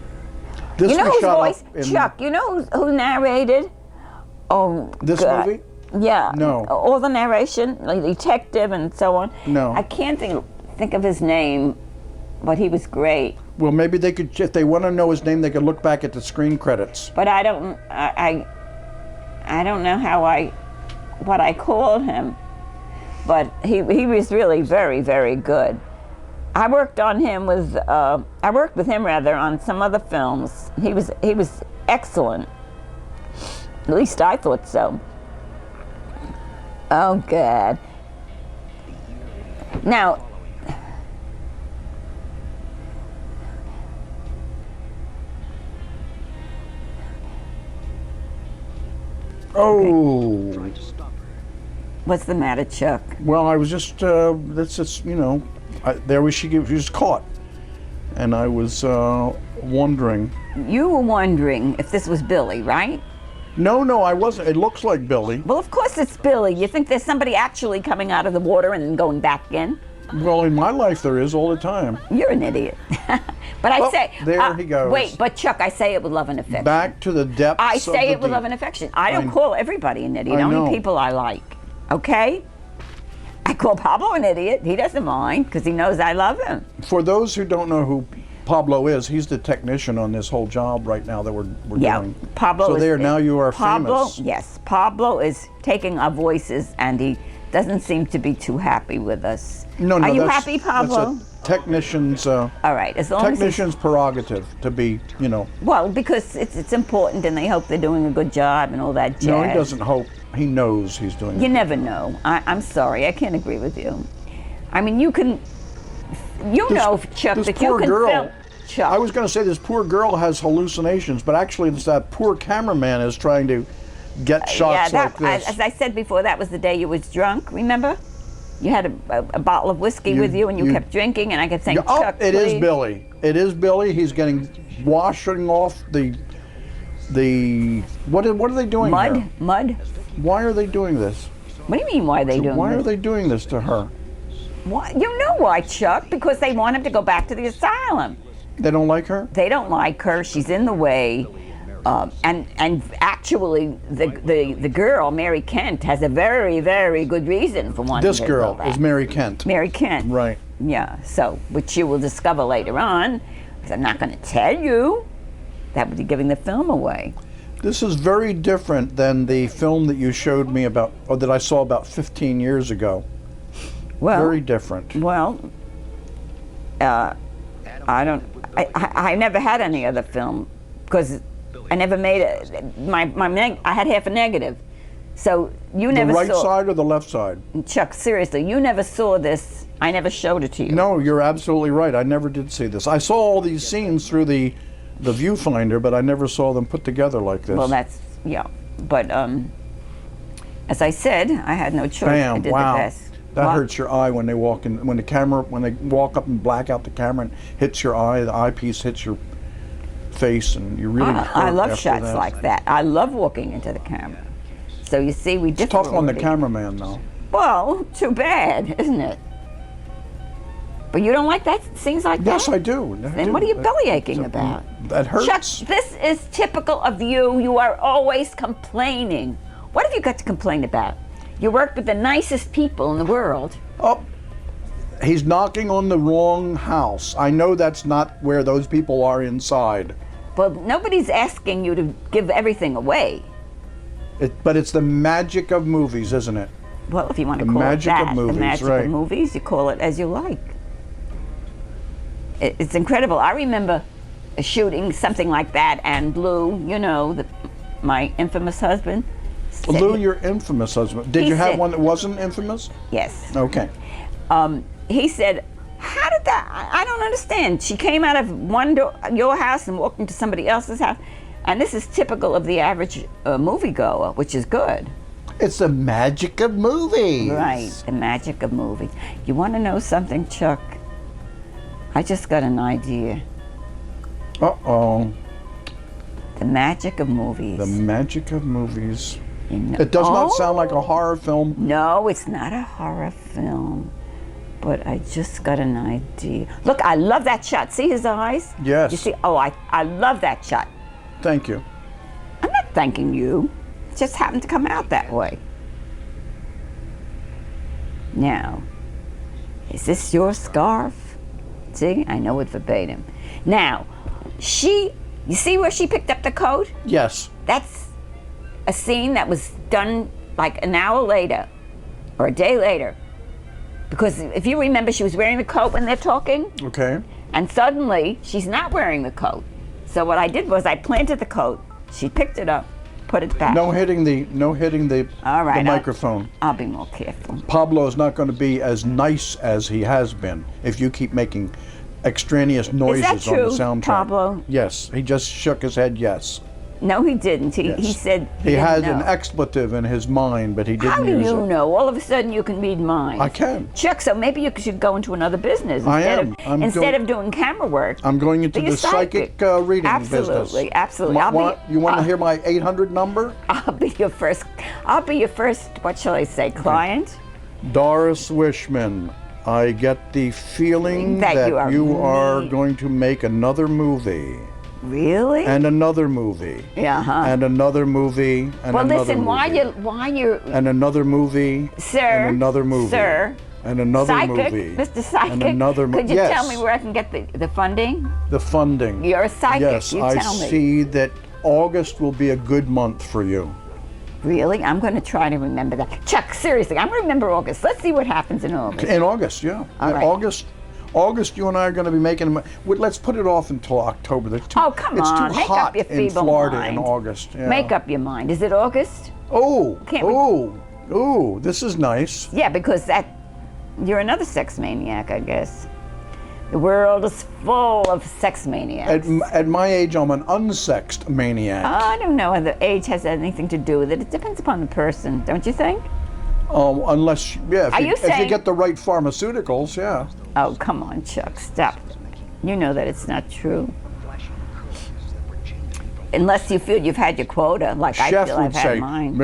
Speaker 2: This
Speaker 1: You know
Speaker 2: was
Speaker 1: whose
Speaker 2: shot
Speaker 1: voice?
Speaker 2: up in
Speaker 1: Chuck, you know who narrated? Oh,
Speaker 2: this
Speaker 1: God.
Speaker 2: movie?
Speaker 1: Yeah.
Speaker 2: No.
Speaker 1: All the narration, like the detective and so on.
Speaker 2: No.
Speaker 1: I can't think of his name, but he was great.
Speaker 2: Well, maybe they could, if they want to know his name, they could look back at the screen credits.
Speaker 1: But I don't know what I called him. But he was really very, very good. I worked with him rather on some other films. He was excellent. At least I thought so. Oh God. Now,
Speaker 2: Oh.
Speaker 3: Tried to stop her.
Speaker 1: what's the matter, Chuck?
Speaker 2: Well, I was just, that's just, there was she was caught. And I was wondering.
Speaker 1: You were wondering if this was Billy, right?
Speaker 2: No, I wasn't. It looks like Billy.
Speaker 1: Well, of course it's Billy. You think there's somebody actually coming out of the water and then going back in?
Speaker 2: Well, in my life there is all the time.
Speaker 1: You're an idiot. But I
Speaker 2: Oh,
Speaker 1: say...
Speaker 2: there he goes.
Speaker 1: Wait, but Chuck, I say it with love and affection.
Speaker 2: Back to the depths
Speaker 1: I
Speaker 2: of
Speaker 1: say
Speaker 2: the
Speaker 1: it with
Speaker 2: deep.
Speaker 1: love and affection. I don't
Speaker 2: I-
Speaker 1: call everybody an idiot,
Speaker 2: I know.
Speaker 1: only people I like. Okay? I call Pablo an idiot. He doesn't mind because he knows I love him.
Speaker 2: For those who don't know who Pablo is, he's the technician on this whole job right now that we're
Speaker 1: Yeah,
Speaker 2: doing.
Speaker 1: Pablo
Speaker 2: So
Speaker 1: is...
Speaker 2: there, now you are
Speaker 1: Pablo,
Speaker 2: famous.
Speaker 1: yes. Pablo is taking our voices and he doesn't seem to be too happy with us.
Speaker 2: No,
Speaker 1: Are you
Speaker 2: that's-
Speaker 1: happy, Pablo?
Speaker 2: That's a technician's,
Speaker 1: All right, as long as he's...
Speaker 2: technician's prerogative to be,
Speaker 1: Well, because it's important and they hope they're doing a good job and all that jazz.
Speaker 2: No, he doesn't hope. He knows he's doing
Speaker 1: You
Speaker 2: it.
Speaker 1: never know. I'm sorry, I can't agree with you. I mean, you can... Chuck,
Speaker 2: This
Speaker 1: that you
Speaker 2: poor
Speaker 1: can
Speaker 2: girl,
Speaker 1: film... Chuck.
Speaker 2: I was going to say this poor girl has hallucinations, but actually it's that poor cameraman is trying to get shots like this.
Speaker 1: As I said before, that was the day you was drunk, remember? You had a bottle of whiskey with you and you kept drinking and I kept saying,
Speaker 2: Oh,
Speaker 1: Chuck,
Speaker 2: it is
Speaker 1: please.
Speaker 2: Billy. It is Billy. He's washing off the What are they doing
Speaker 1: Mud?
Speaker 2: here?
Speaker 1: Mud?
Speaker 2: Why are they doing this?
Speaker 1: What do you mean, why are they doing
Speaker 2: Why
Speaker 1: this?
Speaker 2: are they doing this to her?
Speaker 1: Why? You know why, Chuck? Because they want him to go back to the asylum.
Speaker 2: They don't like her?
Speaker 1: They don't like her. She's in the way. And actually, the girl, Mary Kent, has a very, very good reason for wanting
Speaker 2: This
Speaker 1: to
Speaker 2: girl
Speaker 1: go back.
Speaker 2: is Mary Kent.
Speaker 1: Mary Kent.
Speaker 2: Right.
Speaker 1: Yeah, so, which you will discover later on, because I'm not going to tell you. That would be giving the film away.
Speaker 2: This is very different than the film that you showed me about, or that I saw about 15 years ago.
Speaker 1: Well,
Speaker 2: Very different.
Speaker 1: Well, I never had any other film, because I never made I had half a negative. So you
Speaker 2: The
Speaker 1: never
Speaker 2: right
Speaker 1: saw.
Speaker 2: side or the left side?
Speaker 1: Chuck, seriously, you never saw this. I never showed it to you.
Speaker 2: No, you're absolutely right. I never did see this. I saw all these scenes through the viewfinder, but I never saw them put together like this.
Speaker 1: Well, that's, yeah. But as I said, I had no choice. I
Speaker 2: Bam!
Speaker 1: did
Speaker 2: Wow,
Speaker 1: the best.
Speaker 2: that
Speaker 1: What?
Speaker 2: hurts your eye when they walk in. When they walk up and black out the camera and hits your eye. The eyepiece hits your face, and you really.
Speaker 1: I
Speaker 2: hurt
Speaker 1: love
Speaker 2: after
Speaker 1: shots
Speaker 2: that.
Speaker 1: like that. I love walking into the camera. So you see, we differ.
Speaker 2: Tough on the
Speaker 1: already.
Speaker 2: cameraman, though.
Speaker 1: Well, too bad, isn't it? But you don't like that scenes like that?
Speaker 2: Yes, I do.
Speaker 1: Then what are you belly aching about?
Speaker 2: That hurts.
Speaker 1: Chuck, this is typical of you. You are always complaining. What have you got to complain about? You work with the nicest people in the world.
Speaker 2: Oh, he's knocking on the wrong house. I know that's not where those people are inside.
Speaker 1: Well, nobody's asking you to give everything away.
Speaker 2: But it's the magic of movies, isn't it?
Speaker 1: Well, if you want to
Speaker 2: The
Speaker 1: call
Speaker 2: magic
Speaker 1: it
Speaker 2: of
Speaker 1: that,
Speaker 2: movies,
Speaker 1: the magic
Speaker 2: right.
Speaker 1: of movies, you call it as you like. It's incredible. I remember shooting something like that, and Lou, you know, my infamous husband. said
Speaker 2: Lou,
Speaker 1: he-
Speaker 2: your infamous husband. Did
Speaker 1: He
Speaker 2: you have
Speaker 1: said-
Speaker 2: one that wasn't infamous?
Speaker 1: Yes.
Speaker 2: Okay.
Speaker 1: He said, how did that, I don't understand. She came out of your house and walked into somebody else's house. And this is typical of the average moviegoer, which is good.
Speaker 2: It's the magic of movies.
Speaker 1: Right, the magic of movies. You want to know something, Chuck? I just got an idea.
Speaker 2: Uh-oh.
Speaker 1: The magic of movies.
Speaker 2: The magic of movies.
Speaker 1: You know-
Speaker 2: It does not
Speaker 1: Oh,
Speaker 2: sound like a horror film.
Speaker 1: No, it's not a horror film. But I just got an idea. Look, I love that shot. See his eyes?
Speaker 2: Yes.
Speaker 1: You see? Oh, I love that shot.
Speaker 2: Thank you.
Speaker 1: I'm not thanking you. It just happened to come out that way. Now, is this your scarf? See, I know it verbatim. Now, you see where she picked up the coat?
Speaker 2: Yes.
Speaker 1: That's a scene that was done like an hour later or a day later. Because if you remember, she was wearing the coat when they're talking,
Speaker 2: Okay.
Speaker 1: and suddenly she's not wearing the coat. So what I did was I planted the coat, she picked it up, put it back.
Speaker 2: No hitting the
Speaker 1: All right,
Speaker 2: the microphone.
Speaker 1: I'll be more careful.
Speaker 2: Pablo is not going to be as nice as he has been if you keep making extraneous noises on
Speaker 1: true,
Speaker 2: the soundtrack.
Speaker 1: Pablo?
Speaker 2: Yes, he just shook his head yes.
Speaker 1: No, he didn't. He
Speaker 2: Yes.
Speaker 1: said
Speaker 2: He
Speaker 1: didn't
Speaker 2: had
Speaker 1: know.
Speaker 2: an expletive in his mind, but he didn't
Speaker 1: How do
Speaker 2: use
Speaker 1: you
Speaker 2: it.
Speaker 1: know? All of a sudden you can read minds.
Speaker 2: I can.
Speaker 1: Chuck, so maybe you should go into another business
Speaker 2: I
Speaker 1: instead
Speaker 2: am. I'm
Speaker 1: instead
Speaker 2: doing-
Speaker 1: of doing camera work.
Speaker 2: I'm going into
Speaker 1: Be a
Speaker 2: the psychic reading business.
Speaker 1: Absolutely, absolutely.
Speaker 2: You want to hear my 800 number?
Speaker 1: I'll be your first. What shall I say, client?
Speaker 2: Doris Wishman. I get the feeling
Speaker 1: That
Speaker 2: that
Speaker 1: you
Speaker 2: you
Speaker 1: are
Speaker 2: are going to make another movie.
Speaker 1: Really?
Speaker 2: And another movie.
Speaker 1: Yeah, huh?
Speaker 2: And another movie. And
Speaker 1: Well,
Speaker 2: another
Speaker 1: listen.
Speaker 2: movie.
Speaker 1: Why you,
Speaker 2: And another movie.
Speaker 1: Sir,
Speaker 2: And another movie.
Speaker 1: sir,
Speaker 2: And another
Speaker 1: psychic,
Speaker 2: movie.
Speaker 1: Mr. Psychic?
Speaker 2: And another movie.
Speaker 1: Could you
Speaker 2: Yes.
Speaker 1: tell me where I can get the funding?
Speaker 2: The funding.
Speaker 1: You're a psychic.
Speaker 2: Yes,
Speaker 1: You
Speaker 2: I
Speaker 1: tell me.
Speaker 2: see that August will be a good month for you.
Speaker 1: Really? I'm going to try to remember that. Chuck, seriously, I'm going to remember August. Let's see what happens in August.
Speaker 2: In August, yeah.
Speaker 1: All
Speaker 2: In
Speaker 1: right.
Speaker 2: August, you and I are going to be making. Let's put it off until October. It's too,
Speaker 1: Oh, come
Speaker 2: it's
Speaker 1: on.
Speaker 2: too
Speaker 1: Make
Speaker 2: hot
Speaker 1: up your
Speaker 2: in
Speaker 1: feeble
Speaker 2: Florida
Speaker 1: mind.
Speaker 2: in August. Yeah.
Speaker 1: Make up your mind. Is it August?
Speaker 2: Oh,
Speaker 1: Can't we-
Speaker 2: oh, this is nice.
Speaker 1: Yeah, because you're another sex maniac, I guess. The world is full of sex maniacs.
Speaker 2: At my age, I'm an unsexed maniac.
Speaker 1: I don't know whether age has anything to do with it. It depends upon the person, don't you think?
Speaker 2: Unless, yeah,
Speaker 1: Are you
Speaker 2: if you
Speaker 1: saying-
Speaker 2: get the right pharmaceuticals, yeah.
Speaker 1: Oh, come on, Chuck, stop. You know that it's not true. unless you feel you've had your quota, like I
Speaker 2: Chef
Speaker 1: feel
Speaker 2: would
Speaker 1: I've had
Speaker 2: say,
Speaker 1: mine.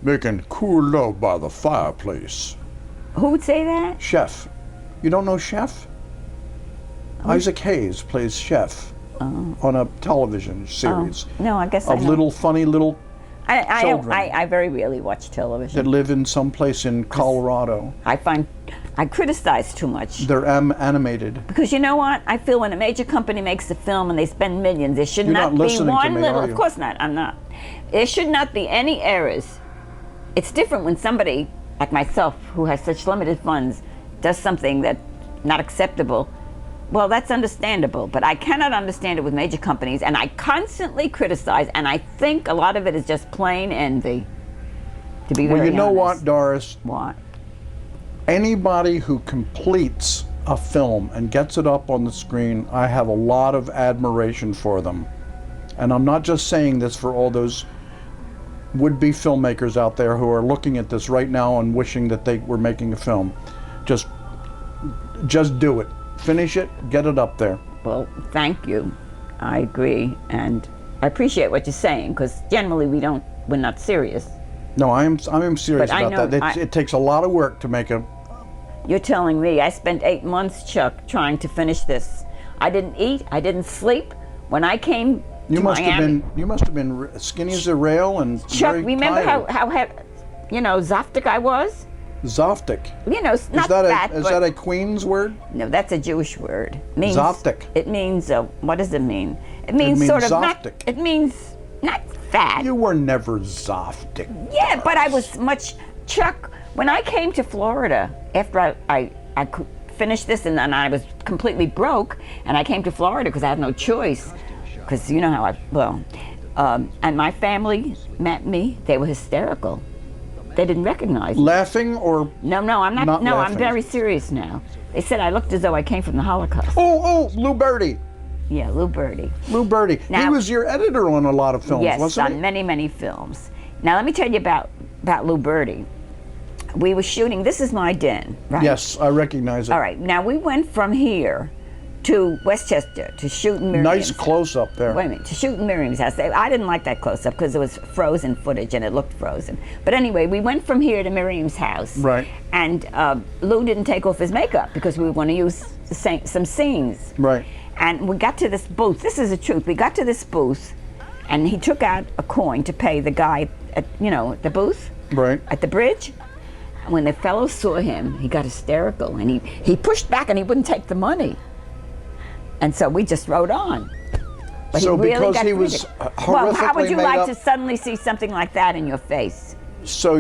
Speaker 2: making cool love by the fireplace.
Speaker 1: Who would say that?
Speaker 2: Chef. You don't know Chef? Isaac Hayes plays Chef on a television series
Speaker 1: No, I guess I
Speaker 2: of
Speaker 1: know.
Speaker 2: little funny little children
Speaker 1: I very rarely watch television.
Speaker 2: that live in some place in Colorado.
Speaker 1: I criticize too much.
Speaker 2: They're animated.
Speaker 1: Because you know what? I feel when a major company makes a film and they spend millions, there should
Speaker 2: You're
Speaker 1: not
Speaker 2: not
Speaker 1: be
Speaker 2: listening to
Speaker 1: one
Speaker 2: me,
Speaker 1: little.
Speaker 2: are you?
Speaker 1: Of course not. I'm not. There should not be any errors. It's different when somebody like myself, who has such limited funds, does something that's not acceptable. Well, that's understandable, but I cannot understand it with major companies, and I constantly criticize, and I think a lot of it is just plain envy. To be very
Speaker 2: Well, you know
Speaker 1: honest.
Speaker 2: what, Doris?
Speaker 1: What?
Speaker 2: Anybody who completes a film and gets it up on the screen, I have a lot of admiration for them. And I'm not just saying this for all those would-be filmmakers out there who are looking at this right now and wishing that they were making a film. Just do it. Finish it, get it up there.
Speaker 1: Well, thank you. I agree, and I appreciate what you're saying, because generally we're not serious.
Speaker 2: No, I am serious
Speaker 1: But I
Speaker 2: about
Speaker 1: know-
Speaker 2: that. It takes a lot of work to make a.
Speaker 1: You're telling me I spent 8 months, Chuck, trying to finish this. I didn't eat, I didn't sleep. When I came
Speaker 2: You
Speaker 1: to
Speaker 2: must
Speaker 1: Miami,
Speaker 2: have been skinny as a rail and
Speaker 1: Chuck,
Speaker 2: very
Speaker 1: remember
Speaker 2: tired.
Speaker 1: how zaftig I was?
Speaker 2: Zoftic.
Speaker 1: Not
Speaker 2: Is
Speaker 1: fat,
Speaker 2: is
Speaker 1: but
Speaker 2: that a Queen's word?
Speaker 1: no, that's a Jewish word. Means,
Speaker 2: Zaftig.
Speaker 1: It means what does it mean? It means,
Speaker 2: means
Speaker 1: sort of not.
Speaker 2: zaftig.
Speaker 1: It means not fat.
Speaker 2: You were never Zoftic.
Speaker 1: Yeah, but I was much. Chuck, when I came to Florida after I finished this and then I was completely broke, and I came to Florida because I had no choice. Because you know how and my family met me. They were hysterical. They didn't recognize me.
Speaker 2: Laughing or
Speaker 1: No, I'm not.
Speaker 2: Not
Speaker 1: No,
Speaker 2: laughing.
Speaker 1: I'm very serious now. They said I looked as though I came from the Holocaust.
Speaker 2: Lou Birdie.
Speaker 1: Yeah, Lou Birdie.
Speaker 2: Lou Birdie. He
Speaker 1: Now-
Speaker 2: was your editor on a lot of films,
Speaker 1: Yes,
Speaker 2: wasn't
Speaker 1: on
Speaker 2: he?
Speaker 1: many, many films. Now let me tell you about Lou Birdie. We were shooting. This is my den, right?
Speaker 2: Yes, I recognize it.
Speaker 1: All right. Now we went from here to Westchester to shoot in Miriam's.
Speaker 2: Nice close up there.
Speaker 1: Wait a minute, to shoot in Miriam's house. I didn't like that close up because it was frozen footage and it looked frozen. But anyway, we went from here to Miriam's house.
Speaker 2: Right.
Speaker 1: And Lou didn't take off his makeup because we were going to use some scenes.
Speaker 2: Right.
Speaker 1: And we got to this booth. This is the truth. We got to this booth, and he took out a coin to pay the guy at the booth
Speaker 2: Right.
Speaker 1: at the bridge. When the fellow saw him, he got hysterical, and he pushed back and he wouldn't take the money. And so we just rode on. But
Speaker 2: So
Speaker 1: he really
Speaker 2: because
Speaker 1: got
Speaker 2: he was
Speaker 1: critical. Well, how would
Speaker 2: horrifically
Speaker 1: you
Speaker 2: made
Speaker 1: like
Speaker 2: up-
Speaker 1: to suddenly see something like that in your face?
Speaker 2: So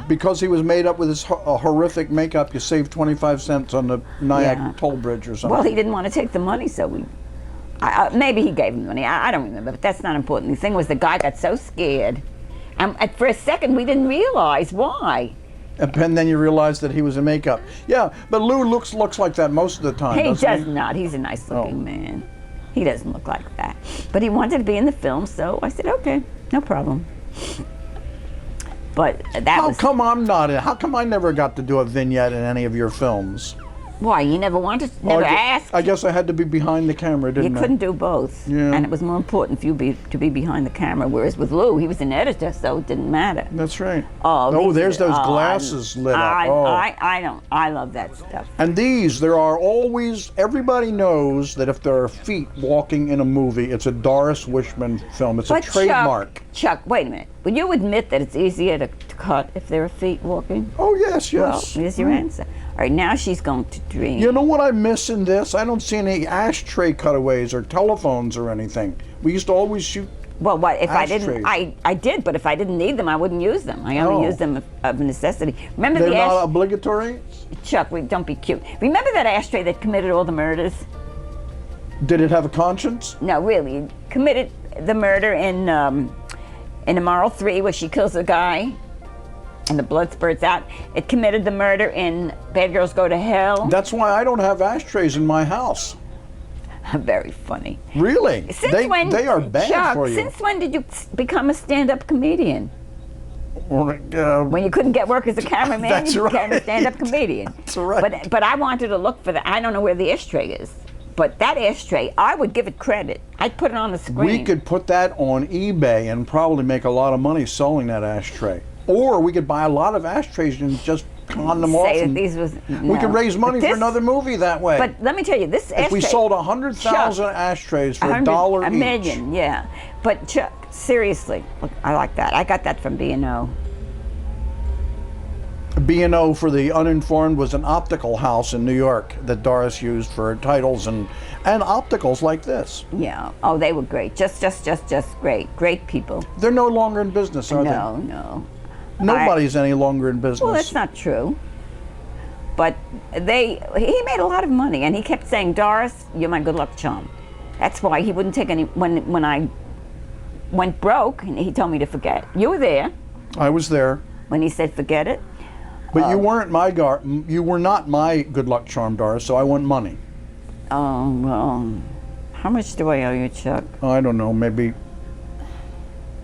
Speaker 2: because he was made up with his horrific makeup, you saved 25 cents on the Nyack
Speaker 1: Yeah.
Speaker 2: toll bridge or something.
Speaker 1: Well, he didn't want to take the money, so maybe he gave him the money. I don't remember, but that's not important. The thing was, the guy got so scared, and for a second we didn't realize why.
Speaker 2: And then you realize that he was in makeup. Yeah, but Lou looks like that most of the time,
Speaker 1: He
Speaker 2: doesn't
Speaker 1: does
Speaker 2: he?
Speaker 1: not. He's a nice-looking
Speaker 2: Oh.
Speaker 1: man. He doesn't look like that. But he wanted to be in the film, so I said, okay, no problem. But that
Speaker 2: How
Speaker 1: was
Speaker 2: come I'm not in? How come I never got to do a vignette in any of your films?
Speaker 1: why you never wanted, never asked.
Speaker 2: I guess I had to be behind the camera,
Speaker 1: You
Speaker 2: didn't I?
Speaker 1: couldn't do both,
Speaker 2: Yeah.
Speaker 1: and it was more important for you to be behind the camera. Whereas with Lou, he was an editor, so it didn't matter.
Speaker 2: That's right.
Speaker 1: Oh,
Speaker 2: There's those glasses lit up.
Speaker 1: I love that stuff.
Speaker 2: And there are always, everybody knows that if there are feet walking in a movie, it's a Doris Wishman film. It's a trademark.
Speaker 1: Chuck, wait a minute. Would you admit that it's easier to cut if there are feet walking?
Speaker 2: Oh, yes,
Speaker 1: Well,
Speaker 2: yes.
Speaker 1: here's your answer. All right, now she's going to dream.
Speaker 2: You know what I miss in this? I don't see any ashtray cutaways or telephones or anything. We used to always shoot.
Speaker 1: Well, what if I didn't?
Speaker 2: ashtrays.
Speaker 1: I did, but if I didn't need them, I wouldn't use them. I only
Speaker 2: Oh.
Speaker 1: use them of necessity. Remember
Speaker 2: They're
Speaker 1: the
Speaker 2: not obligatory?
Speaker 1: Chuck? Don't be cute. Remember that ashtray that committed all the murders?
Speaker 2: Did it have a conscience?
Speaker 1: No, really, it committed the murder in Immoral 3, where she kills a guy, and the blood spurts out. It committed the murder in Bad Girls Go to Hell.
Speaker 2: That's why I don't have ashtrays in my house.
Speaker 1: Very funny.
Speaker 2: Really?
Speaker 1: Since when,
Speaker 2: they are bad
Speaker 1: Chuck,
Speaker 2: for you.
Speaker 1: Since when did you become a stand-up comedian?
Speaker 2: Uh,
Speaker 1: When you couldn't get work as a cameraman,
Speaker 2: That's
Speaker 1: you became a
Speaker 2: right.
Speaker 1: stand-up comedian.
Speaker 2: That's right.
Speaker 1: But I wanted to look for that. I don't know where the ashtray is. But that ashtray, I would give it credit. I'd put it on the screen.
Speaker 2: We could put that on eBay and probably make a lot of money selling that ashtray. Or we could buy a lot of ashtrays and just con them off.
Speaker 1: Say that
Speaker 2: And
Speaker 1: these was,
Speaker 2: we could raise money for another movie that way.
Speaker 1: But let me tell you, this ashtray.
Speaker 2: If we sold 100,000 ashtrays for $1 each.
Speaker 1: A million, yeah. But Chuck, seriously, look, I like that. I got that from B&O.
Speaker 2: B&O, for the uninformed, was an optical house in New York that Doris used for her titles and opticals like this.
Speaker 1: Yeah. Oh, they were great. Just great. Great people.
Speaker 2: They're no longer in business, are they?
Speaker 1: No.
Speaker 2: Nobody's any longer in business.
Speaker 1: Well, that's not true. But he made a lot of money, and he kept saying, Doris, you're my good luck charm. That's why he wouldn't take any, when I went broke, and he told me to forget. You were there.
Speaker 2: I was there.
Speaker 1: When he said forget it.
Speaker 2: But you weren't you were not my good luck charm, Doris, so I want money.
Speaker 1: Oh, well, how much do I owe you, Chuck?
Speaker 2: I don't know, maybe,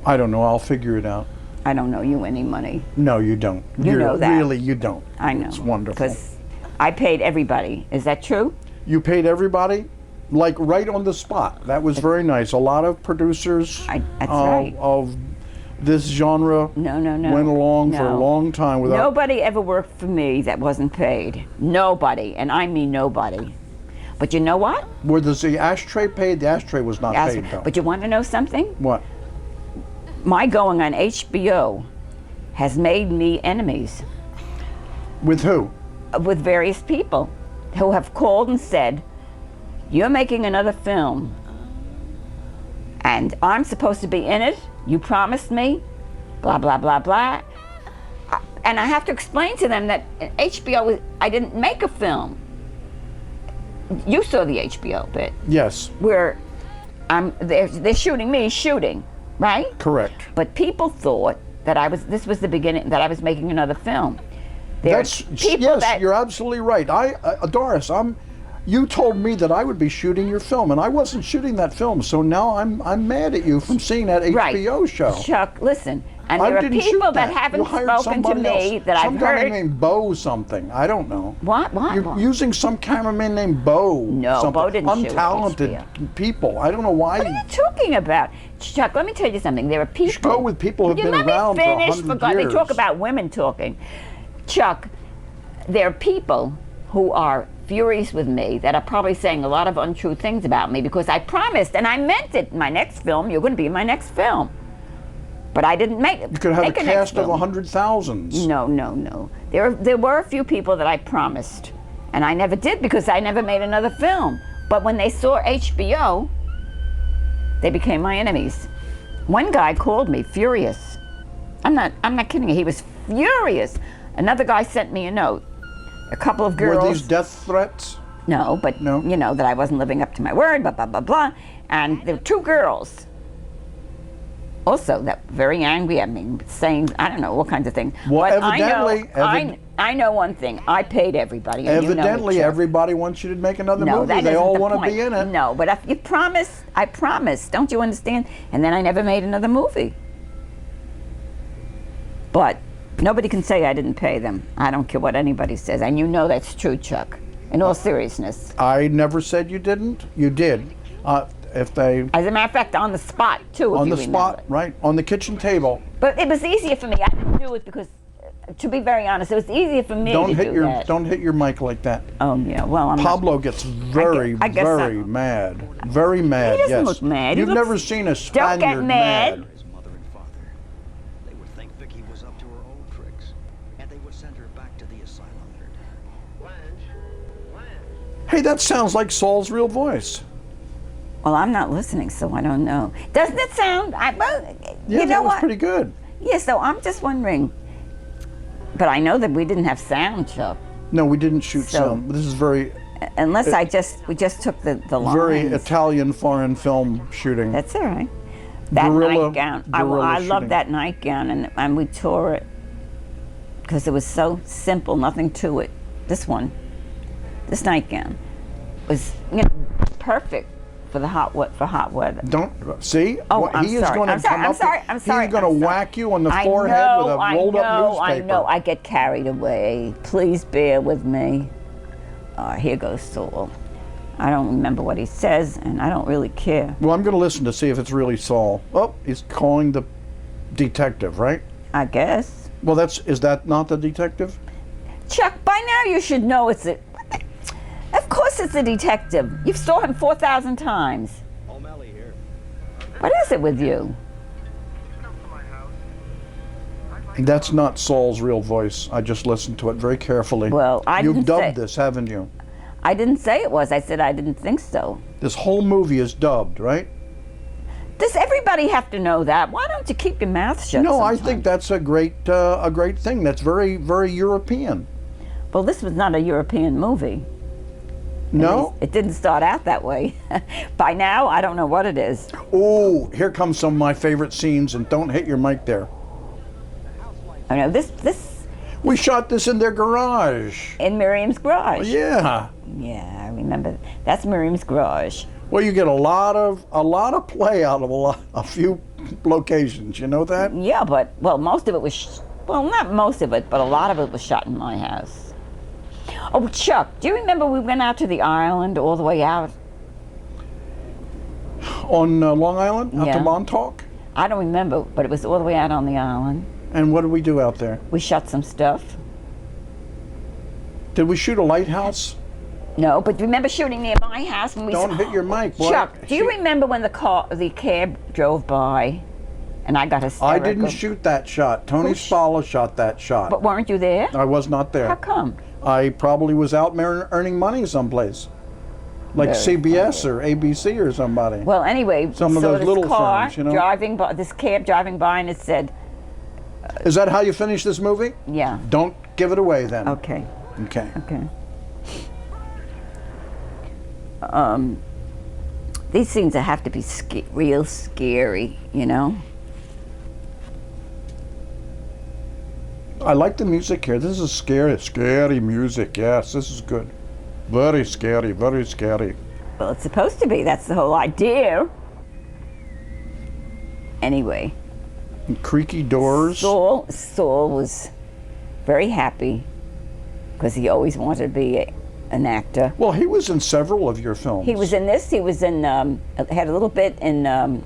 Speaker 2: I don't know, I'll figure it out.
Speaker 1: I don't owe you any money.
Speaker 2: No, you don't.
Speaker 1: You know that.
Speaker 2: Really, you don't.
Speaker 1: I know.
Speaker 2: It's wonderful.
Speaker 1: Because I paid everybody. Is that true?
Speaker 2: You paid everybody? Like right on the spot. That was very nice. A lot of producers
Speaker 1: right.
Speaker 2: of this genre went along for a long time without...
Speaker 1: Nobody ever worked for me that wasn't paid. Nobody, and I mean nobody. But you know what?
Speaker 2: Was the ashtray paid? The ashtray was not paid, though.
Speaker 1: But you want to know something?
Speaker 2: What?
Speaker 1: My going on HBO has made me enemies.
Speaker 2: With who?
Speaker 1: With various people who have called and said, you're making another film, and I'm supposed to be in it. You promised me, blah, blah, blah, blah. And I have to explain to them that HBO, I didn't make a film. You saw the HBO bit.
Speaker 2: Yes.
Speaker 1: Where they're shooting me shooting, right?
Speaker 2: Correct.
Speaker 1: But people thought that this was the beginning, that I was making another film.
Speaker 2: Yes, you're absolutely right. Doris, you told me that I would be shooting your film, and I wasn't shooting that film. So now I'm mad at you from seeing that HBO show.
Speaker 1: Chuck, listen, and there are people that haven't spoken to me that I've heard.
Speaker 2: Some guy named Bo something. I don't know.
Speaker 1: What?
Speaker 2: You're using some cameraman named Bo.
Speaker 1: No,
Speaker 2: something.
Speaker 1: Bo didn't shoot
Speaker 2: Untalented people. I don't know why.
Speaker 1: What are you talking about? Chuck, let me tell you something. There are people.
Speaker 2: You should go with people who've been around for 100 years.
Speaker 1: They talk about women talking. Chuck, there are people who are furious with me that are probably saying a lot of untrue things about me because I promised and I meant it. My next film, you're going to be in my next film. But I didn't make it.
Speaker 2: You could have a cast of 100,000s.
Speaker 1: No. There were a few people that I promised, and I never did because I never made another film. But when they saw HBO, they became my enemies. One guy called me furious. I'm not kidding you. He was furious. Another guy sent me a note. A couple of girls.
Speaker 2: Were these death threats?
Speaker 1: No, but you know that I wasn't living up to my word, blah, blah, blah, blah. And there were two girls also that were very angry at me, saying, I don't know, all kinds of things.
Speaker 2: Well,
Speaker 1: but
Speaker 2: evidently,
Speaker 1: I know one thing. I paid everybody. And
Speaker 2: evidently,
Speaker 1: you know
Speaker 2: everybody wants you to make another movie.
Speaker 1: That
Speaker 2: they all
Speaker 1: want
Speaker 2: to be in it.
Speaker 1: No, but if you promise, I promise. Don't you understand? And then I never made another movie. But nobody can say I didn't pay them. I don't care what anybody says. And you know that's true, Chuck, in all seriousness.
Speaker 2: I never said you didn't. You did. As a
Speaker 1: matter of fact, on the spot, too,
Speaker 2: on the spot, right? On the kitchen table.
Speaker 1: But it was easier for me. I didn't do it because, to be very honest, it was easier for me to do that.
Speaker 2: Don't hit your mic like that.
Speaker 1: Oh, yeah, well,
Speaker 2: Pablo gets very mad. Very mad,
Speaker 1: He doesn't look mad.
Speaker 2: You've never seen a Spaniard
Speaker 1: Don't get mad.
Speaker 3: His mother and father. They would think Vicky was up to her old tricks, and they would send her back to the asylum.
Speaker 2: Hey, that sounds like Saul's real voice.
Speaker 1: Well, I'm not listening, so I don't know. Doesn't it sound?
Speaker 2: Yeah,
Speaker 1: you know
Speaker 2: that was
Speaker 1: what?
Speaker 2: pretty good.
Speaker 1: Yeah, so I'm just wondering. But I know that we didn't have sound, Chuck.
Speaker 2: No, we didn't shoot sound. This is very...
Speaker 1: Unless we just took the lines.
Speaker 2: Very Italian foreign film shooting.
Speaker 1: That's all right. That nightgown. I love that nightgown, and we tore it because it was so simple, nothing to it. This this nightgown was perfect for the hot weather.
Speaker 2: Don't see.
Speaker 1: Oh,
Speaker 2: I'm sorry. I'm sorry. He's going to whack you on the forehead with a rolled up newspaper.
Speaker 1: I know. I get carried away. Please bear with me. Here goes Saul. I don't remember what he says, and I don't really care.
Speaker 2: Well, I'm going to listen to see if it's really Saul. Oh, he's calling the detective, right?
Speaker 1: I guess.
Speaker 2: Well, is that not the detective?
Speaker 1: Chuck, by now you should know it's a... Of course it's the detective. You've saw him 4,000 times.
Speaker 3: O'Malley here.
Speaker 1: What is it with you?
Speaker 2: That's not Saul's real voice. I just listened to it very carefully.
Speaker 1: Well,
Speaker 2: You've dubbed this, haven't you?
Speaker 1: I didn't say it was. I said I didn't think so.
Speaker 2: This whole movie is dubbed, right?
Speaker 1: Does everybody have to know that? Why don't you keep your mouth shut?
Speaker 2: No, I
Speaker 1: sometimes?
Speaker 2: think that's a great thing. That's very, very European.
Speaker 1: Well, this was not a European movie.
Speaker 2: No?
Speaker 1: It didn't start out that way. By now, I don't know what it is.
Speaker 2: Oh, here comes some of my favorite scenes, and don't hit your mic there.
Speaker 1: I know this
Speaker 2: We shot this in their garage.
Speaker 1: in Miriam's garage.
Speaker 2: Yeah.
Speaker 1: Yeah, I remember. That's Miriam's garage.
Speaker 2: Well, you get a lot of play out of a few locations. You know that?
Speaker 1: Yeah, but well, most of it was well, not most of it, but a lot of it was shot in my house. Oh, Chuck, do you remember we went out to the island all the way out?
Speaker 2: On Long Island, out
Speaker 1: Yeah.
Speaker 2: to Montauk.
Speaker 1: I don't remember, but it was all the way out on the island.
Speaker 2: And what did we do out there?
Speaker 1: We shot some stuff.
Speaker 2: Did we shoot a lighthouse?
Speaker 1: No, but remember shooting near my house when we
Speaker 2: Don't hit your mic, boy.
Speaker 1: Chuck, do you remember when the cab drove by, and I got hysterical?
Speaker 2: I didn't shoot that shot. Tony Spalla shot that shot.
Speaker 1: But weren't you there?
Speaker 2: I was not there.
Speaker 1: How come?
Speaker 2: I probably was out earning money someplace, like
Speaker 1: Very
Speaker 2: CBS or ABC or somebody.
Speaker 1: Well, anyway,
Speaker 2: Some of
Speaker 1: so
Speaker 2: those
Speaker 1: this
Speaker 2: little
Speaker 1: car
Speaker 2: firms, you know?
Speaker 1: driving by, this cab driving by, and it said,
Speaker 2: Is that how you finish this movie?
Speaker 1: "Yeah,
Speaker 2: Don't give it away then.
Speaker 1: okay,
Speaker 2: Okay.
Speaker 1: okay." These scenes have to be real scary, you know.
Speaker 2: I like the music here. This is scary music. Yes, this is good. Very scary, very scary.
Speaker 1: Well, it's supposed to be. That's the whole idea. Anyway.
Speaker 2: And creaky doors.
Speaker 1: Saul was very happy because he always wanted to be an actor.
Speaker 2: Well, he was in several of your films.
Speaker 1: He was in this. He was in had a little bit in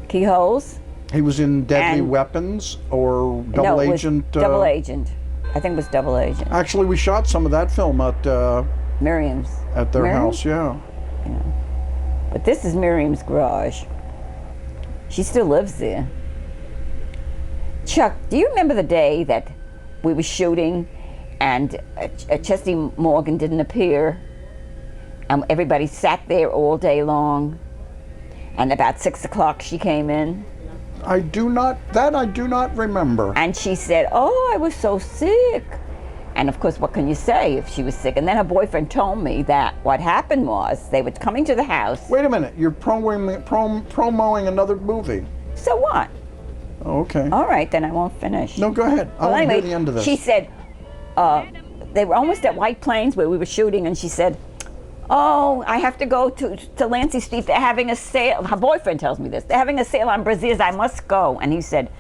Speaker 1: Keyholes.
Speaker 2: He was in Deadly
Speaker 1: And-
Speaker 2: Weapons or Double
Speaker 1: No, it was
Speaker 2: Agent.
Speaker 1: Double Agent. I think it was Double Agent.
Speaker 2: Actually, we shot some of that film at
Speaker 1: Miriam's.
Speaker 2: their
Speaker 1: Miriam?
Speaker 2: house. Yeah.
Speaker 1: But this is Miriam's garage. She still lives there. Chuck, do you remember the day that we were shooting and Chesty Morgan didn't appear and everybody sat there all day long and about 6 o'clock she came in
Speaker 2: I do not remember.
Speaker 1: and she said, "Oh, I was so sick." And of course, what can you say if she was sick? And then her boyfriend told me that what happened was they were coming to the house.
Speaker 2: Wait a minute, you're promoting another movie.
Speaker 1: So what?
Speaker 2: Okay.
Speaker 1: All right, then I won't finish.
Speaker 2: No, go ahead. I
Speaker 1: Well,
Speaker 2: want to
Speaker 1: anyway,
Speaker 2: hear the end of this.
Speaker 1: she said, they were almost at White Plains where we were shooting, and she said, "Oh, I have to go to Lancy Street. They're having a sale." Her boyfriend tells me this. "They're having a sale on brassieres. I must go." And he said,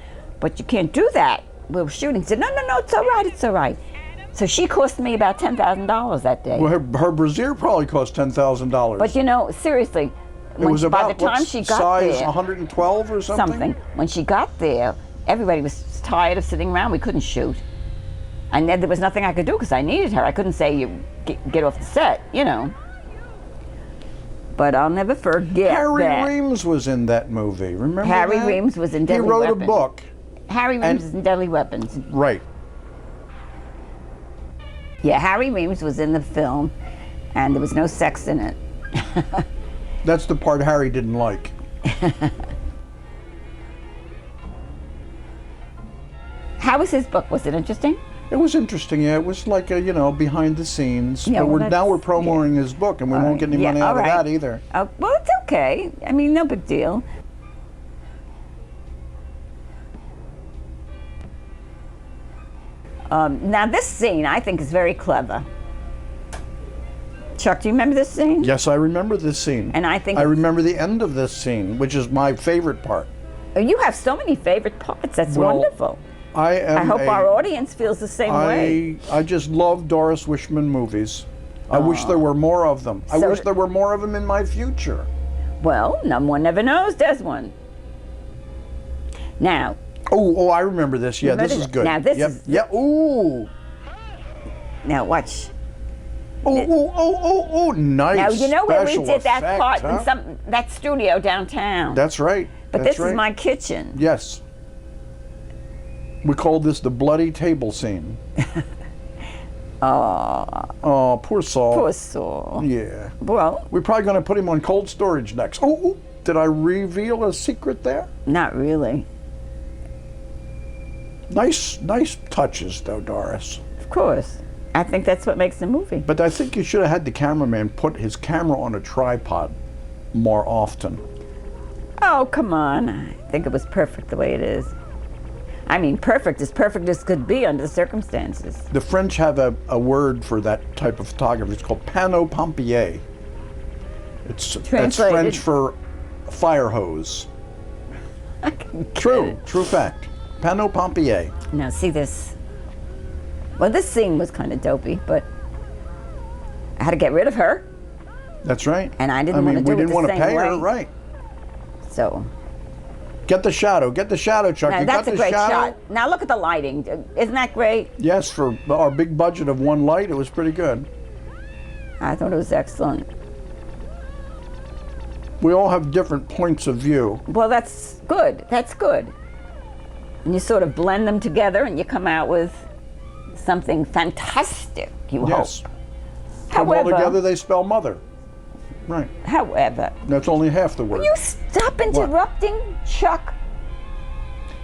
Speaker 1: "But you can't do that. We were shooting." He said, "No, it's all right. It's all right." So she cost me about $10,000 that day.
Speaker 2: Well, her brassiere probably cost $10,000.
Speaker 1: But you know, seriously,
Speaker 2: it was
Speaker 1: by
Speaker 2: about
Speaker 1: the time
Speaker 2: what
Speaker 1: she got
Speaker 2: size,
Speaker 1: there,
Speaker 2: 112 or something?
Speaker 1: When she got there, everybody was tired of sitting around. We couldn't shoot. And then there was nothing I could do because I needed her. I couldn't say, "You get off the set," you know. But I'll never forget
Speaker 2: Harry
Speaker 1: that.
Speaker 2: Reams was in that movie. Remember
Speaker 1: Harry
Speaker 2: that?
Speaker 1: Reams was in Deadly
Speaker 2: He wrote
Speaker 1: Weapons.
Speaker 2: a book.
Speaker 1: Harry Reams is in Deadly Weapons.
Speaker 2: Right.
Speaker 1: Yeah, Harry Reams was in the film, and there was no sex in it.
Speaker 2: That's the part Harry didn't like.
Speaker 1: How was his book? Was it interesting?
Speaker 2: It was interesting, yeah. It was like a, behind the scenes.
Speaker 1: Yeah,
Speaker 2: but
Speaker 1: well,
Speaker 2: now we're
Speaker 1: that's-
Speaker 2: promoting his book, and we
Speaker 1: All
Speaker 2: won't get
Speaker 1: right.
Speaker 2: any money
Speaker 1: Yeah,
Speaker 2: out of
Speaker 1: all right.
Speaker 2: that either.
Speaker 1: Well, it's okay. I mean, no big deal. Now this scene I think is very clever. Chuck, do you remember this scene?
Speaker 2: Yes, I remember this scene.
Speaker 1: And I think
Speaker 2: I
Speaker 1: it's-
Speaker 2: remember the end of this scene, which is my favorite part.
Speaker 1: You have so many favorite parts. That's
Speaker 2: Well,
Speaker 1: wonderful.
Speaker 2: I
Speaker 1: I hope our audience feels the same way.
Speaker 2: I just love Doris Wishman movies. I wish there were more of them. I
Speaker 1: So
Speaker 2: wish there were more of them in my future.
Speaker 1: Well, one never knows, does one? Now,
Speaker 2: Oh, I remember this. Yeah, this is good.
Speaker 1: Now, this
Speaker 2: yep.
Speaker 1: is-
Speaker 2: Yep. Ooh.
Speaker 1: now watch.
Speaker 2: Oh, nice.
Speaker 1: Now, you know where we
Speaker 2: special
Speaker 1: did that
Speaker 2: effect,
Speaker 1: part
Speaker 2: huh?
Speaker 1: in that studio downtown?
Speaker 2: That's right.
Speaker 1: But
Speaker 2: That's
Speaker 1: this is my kitchen.
Speaker 2: Yes. We called this the bloody table scene. Oh, poor Saul.
Speaker 1: Poor soul.
Speaker 2: Yeah.
Speaker 1: Well,
Speaker 2: We're probably going to put him on cold storage next. Oh, did I reveal a secret there?
Speaker 1: not really.
Speaker 2: Nice touches, though, Doris.
Speaker 1: Of course. I think that's what makes the movie.
Speaker 2: But I think you should have had the cameraman put his camera on a tripod more often.
Speaker 1: Oh, come on. I think it was perfect the way it is. I mean, perfect as could be under the circumstances.
Speaker 2: The French have a word for that type of photography. It's called panneau pompier. It's
Speaker 1: Translated.
Speaker 2: French for fire hose. True fact. Panneau pompier.
Speaker 1: Now, see this. Well, this scene was kind of dopey, but I had to get rid of her,
Speaker 2: That's right.
Speaker 1: and I didn't want to do
Speaker 2: we
Speaker 1: it
Speaker 2: didn't
Speaker 1: the
Speaker 2: want to
Speaker 1: same
Speaker 2: pay
Speaker 1: way.
Speaker 2: her, right?
Speaker 1: So
Speaker 2: Get the shadow, Chuck.
Speaker 1: now
Speaker 2: You
Speaker 1: that's
Speaker 2: got
Speaker 1: a
Speaker 2: the
Speaker 1: great
Speaker 2: shadow?
Speaker 1: shot. Now look at the lighting. Isn't that great?
Speaker 2: Yes, for our big budget of one light, it was pretty good.
Speaker 1: I thought it was excellent.
Speaker 2: We all have different points of view.
Speaker 1: Well, that's good. That's good. And you sort of blend them together, and you come out with something fantastic. You
Speaker 2: Yes.
Speaker 1: hope.
Speaker 2: Put them all
Speaker 1: However,
Speaker 2: together, they spell mother. Right.
Speaker 1: however,
Speaker 2: That's only half the word.
Speaker 1: will you stop interrupting, Chuck?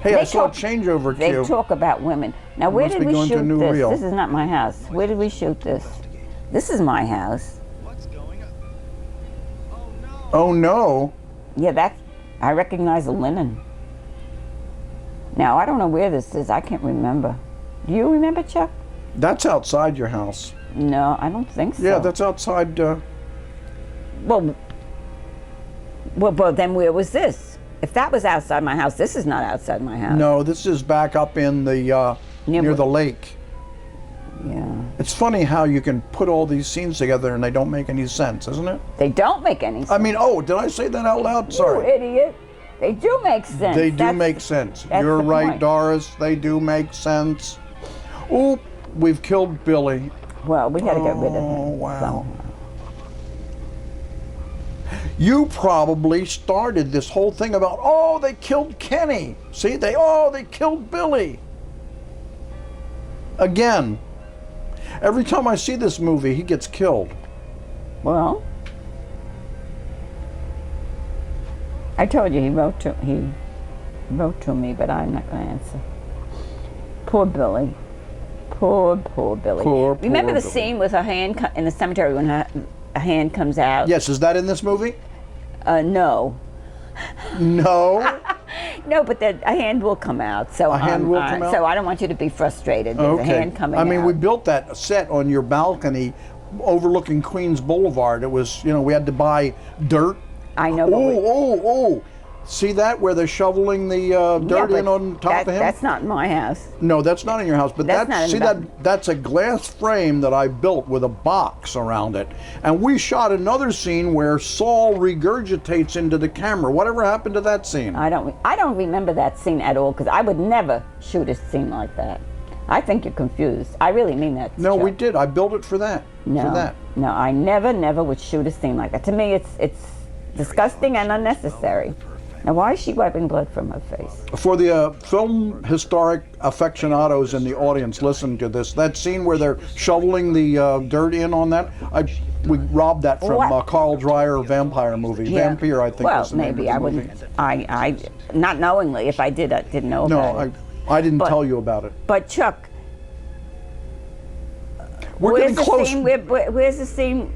Speaker 2: Hey,
Speaker 1: they
Speaker 2: I saw a
Speaker 1: talk-
Speaker 2: changeover
Speaker 1: They
Speaker 2: cue.
Speaker 1: talk about women. Now, where
Speaker 2: must
Speaker 1: did
Speaker 2: be
Speaker 1: we
Speaker 2: going to a
Speaker 1: shoot
Speaker 2: new
Speaker 1: this?
Speaker 2: reel.
Speaker 1: This is not my house. Where did we shoot this? This is my house.
Speaker 3: What's going on? Oh no!
Speaker 2: Oh no.
Speaker 1: Yeah, I recognize the linen. Now, I don't know where this is. I can't remember. Do you remember, Chuck?
Speaker 2: That's outside your house.
Speaker 1: No, I don't think so.
Speaker 2: Yeah, that's outside.
Speaker 1: Well, then where was this? If that was outside my house, this is not outside my house.
Speaker 2: No, this is back up in the near the lake.
Speaker 1: Yeah.
Speaker 2: It's funny how you can put all these scenes together and they don't make any sense, isn't it?
Speaker 1: They don't make any sense.
Speaker 2: I mean, oh, did I say that out loud?
Speaker 1: You
Speaker 2: Sorry.
Speaker 1: idiot. They do make sense.
Speaker 2: They do
Speaker 1: That's-
Speaker 2: make sense.
Speaker 1: that's
Speaker 2: You're
Speaker 1: the
Speaker 2: right,
Speaker 1: point.
Speaker 2: Doris. They do make sense. Oop, we've killed Billy.
Speaker 1: Well, we had to get rid of him.
Speaker 2: Oh, wow.
Speaker 1: somehow.
Speaker 2: You probably started this whole thing about, oh, they killed Kenny. See, they killed Billy. Again, every time I see this movie, he gets killed.
Speaker 1: Well, I told you he wrote to me, but I'm not going to answer. Poor Billy. Poor Billy. Remember the
Speaker 2: Billy.
Speaker 1: scene with her hand in the cemetery when her hand comes out?
Speaker 2: Yes, is that in this movie?
Speaker 1: No.
Speaker 2: No.
Speaker 1: No, but a hand will come out. So
Speaker 2: A hand will come out?
Speaker 1: So I don't want you to be frustrated. There's a hand coming
Speaker 2: I mean,
Speaker 1: out.
Speaker 2: we built that set on your balcony overlooking Queens Boulevard. It was, we had to buy dirt.
Speaker 1: I know. But
Speaker 2: Oh. See that where they're shoveling the dirt in on top of him?
Speaker 1: That's not in my house.
Speaker 2: No, that's not in your house. But
Speaker 1: That's not in the
Speaker 2: that's a glass frame that I built with a box around it. And we shot another scene where Saul regurgitates into the camera. Whatever happened to that scene?
Speaker 1: I don't remember that scene at all because I would never shoot a scene like that. I think you're confused. I really mean that.
Speaker 2: No,
Speaker 1: Chuck.
Speaker 2: we did. I built it for that.
Speaker 1: No,
Speaker 2: For that.
Speaker 1: no, I never would shoot a scene like that. To me, it's disgusting and unnecessary. Now, why is she wiping blood from her face?
Speaker 2: For the film historic aficionados in the audience, listen to this. That scene where they're shoveling the dirt in on that, we robbed that from
Speaker 1: What?
Speaker 2: Carl Dreyer vampire movie.
Speaker 1: Yeah.
Speaker 2: Vampire, I think.
Speaker 1: Well,
Speaker 2: was the name
Speaker 1: maybe
Speaker 2: of
Speaker 1: I
Speaker 2: the movie.
Speaker 1: wouldn't. I not knowingly. If I did, I didn't know about
Speaker 2: No,
Speaker 1: it.
Speaker 2: I didn't
Speaker 1: But-
Speaker 2: tell you about it.
Speaker 1: But Chuck,
Speaker 2: We're
Speaker 1: where's
Speaker 2: getting
Speaker 1: the
Speaker 2: close.
Speaker 1: scene? Where's the scene?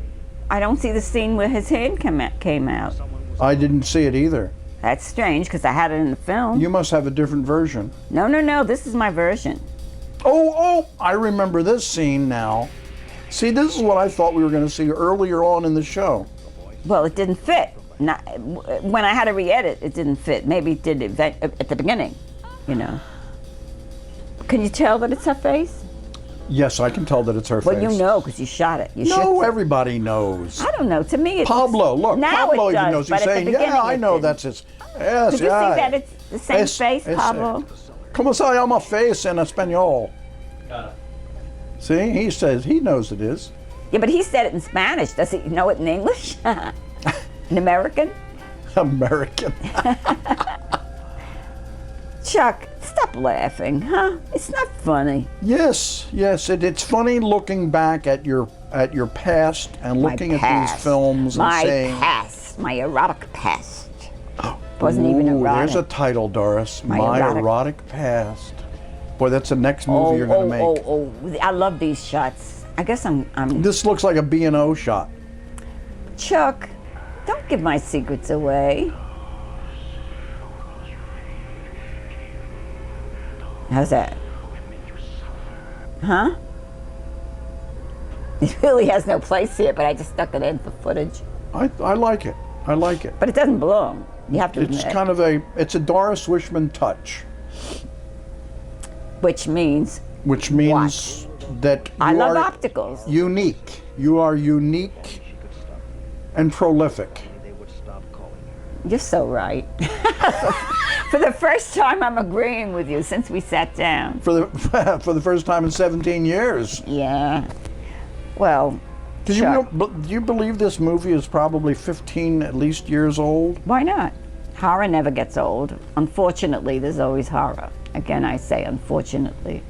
Speaker 1: I don't see the scene where his hand came out.
Speaker 2: I didn't see it either.
Speaker 1: That's strange because I had it in the film.
Speaker 2: You must have a different version.
Speaker 1: No. This is my version.
Speaker 2: Oh, I remember this scene now. See, this is what I thought we were going to see earlier on in the show.
Speaker 1: Well, it didn't fit. When I had to re-edit, it didn't fit. Maybe it did at the beginning, Can you tell that it's her face?
Speaker 2: Yes, I can tell that it's her
Speaker 1: Well,
Speaker 2: face.
Speaker 1: you know because you shot it. You
Speaker 2: No,
Speaker 1: should.
Speaker 2: everybody knows.
Speaker 1: I don't know. To me, it's
Speaker 2: Pablo, look,
Speaker 1: now
Speaker 2: Pablo
Speaker 1: it
Speaker 2: even
Speaker 1: does,
Speaker 2: knows.
Speaker 1: but
Speaker 2: He's
Speaker 1: at the
Speaker 2: saying,
Speaker 1: beginning
Speaker 2: yeah, I
Speaker 1: it
Speaker 2: know
Speaker 1: didn't.
Speaker 2: that's his. Yes,
Speaker 1: Did you
Speaker 2: yeah.
Speaker 1: see that it's the same face, Pablo?
Speaker 2: ¿Cómo se llama face in Espanol? See, he says he knows it is.
Speaker 1: Yeah, but he said it in Spanish. Does he know it in English? In American?
Speaker 2: American.
Speaker 1: Chuck, stop laughing, huh? It's not funny.
Speaker 2: Yes, it's funny looking back at your past and looking at these films and saying,
Speaker 1: my past, my erotic past. Wasn't even
Speaker 2: "Ooh,
Speaker 1: erotic.
Speaker 2: there's a title, Doris.
Speaker 1: My
Speaker 2: My
Speaker 1: erotic-
Speaker 2: erotic past." Boy, that's the next movie you're going to make.
Speaker 1: Oh, I love these shots. I guess I'm
Speaker 2: This looks like a B&O shot.
Speaker 1: Chuck, don't give my secrets away. How's that? Huh? It really has no place here, but I just stuck it in for footage.
Speaker 2: I like it. I like it.
Speaker 1: But it doesn't belong. You have to
Speaker 2: It's
Speaker 1: admit.
Speaker 2: kind of it's a Doris Wishman touch,
Speaker 1: Which means
Speaker 2: which means that you
Speaker 1: I love
Speaker 2: are
Speaker 1: opticals.
Speaker 2: unique. You are unique and prolific.
Speaker 3: They would stop calling her.
Speaker 1: You're so right. For the first time, I'm agreeing with you since we sat down.
Speaker 2: For the for the first time in 17 years.
Speaker 1: Yeah. Well,
Speaker 2: Do you
Speaker 1: Chuck,
Speaker 2: do you believe this movie is probably 15 at least years old?
Speaker 1: why not? Horror never gets old. Unfortunately, there's always horror. Again, I say unfortunately.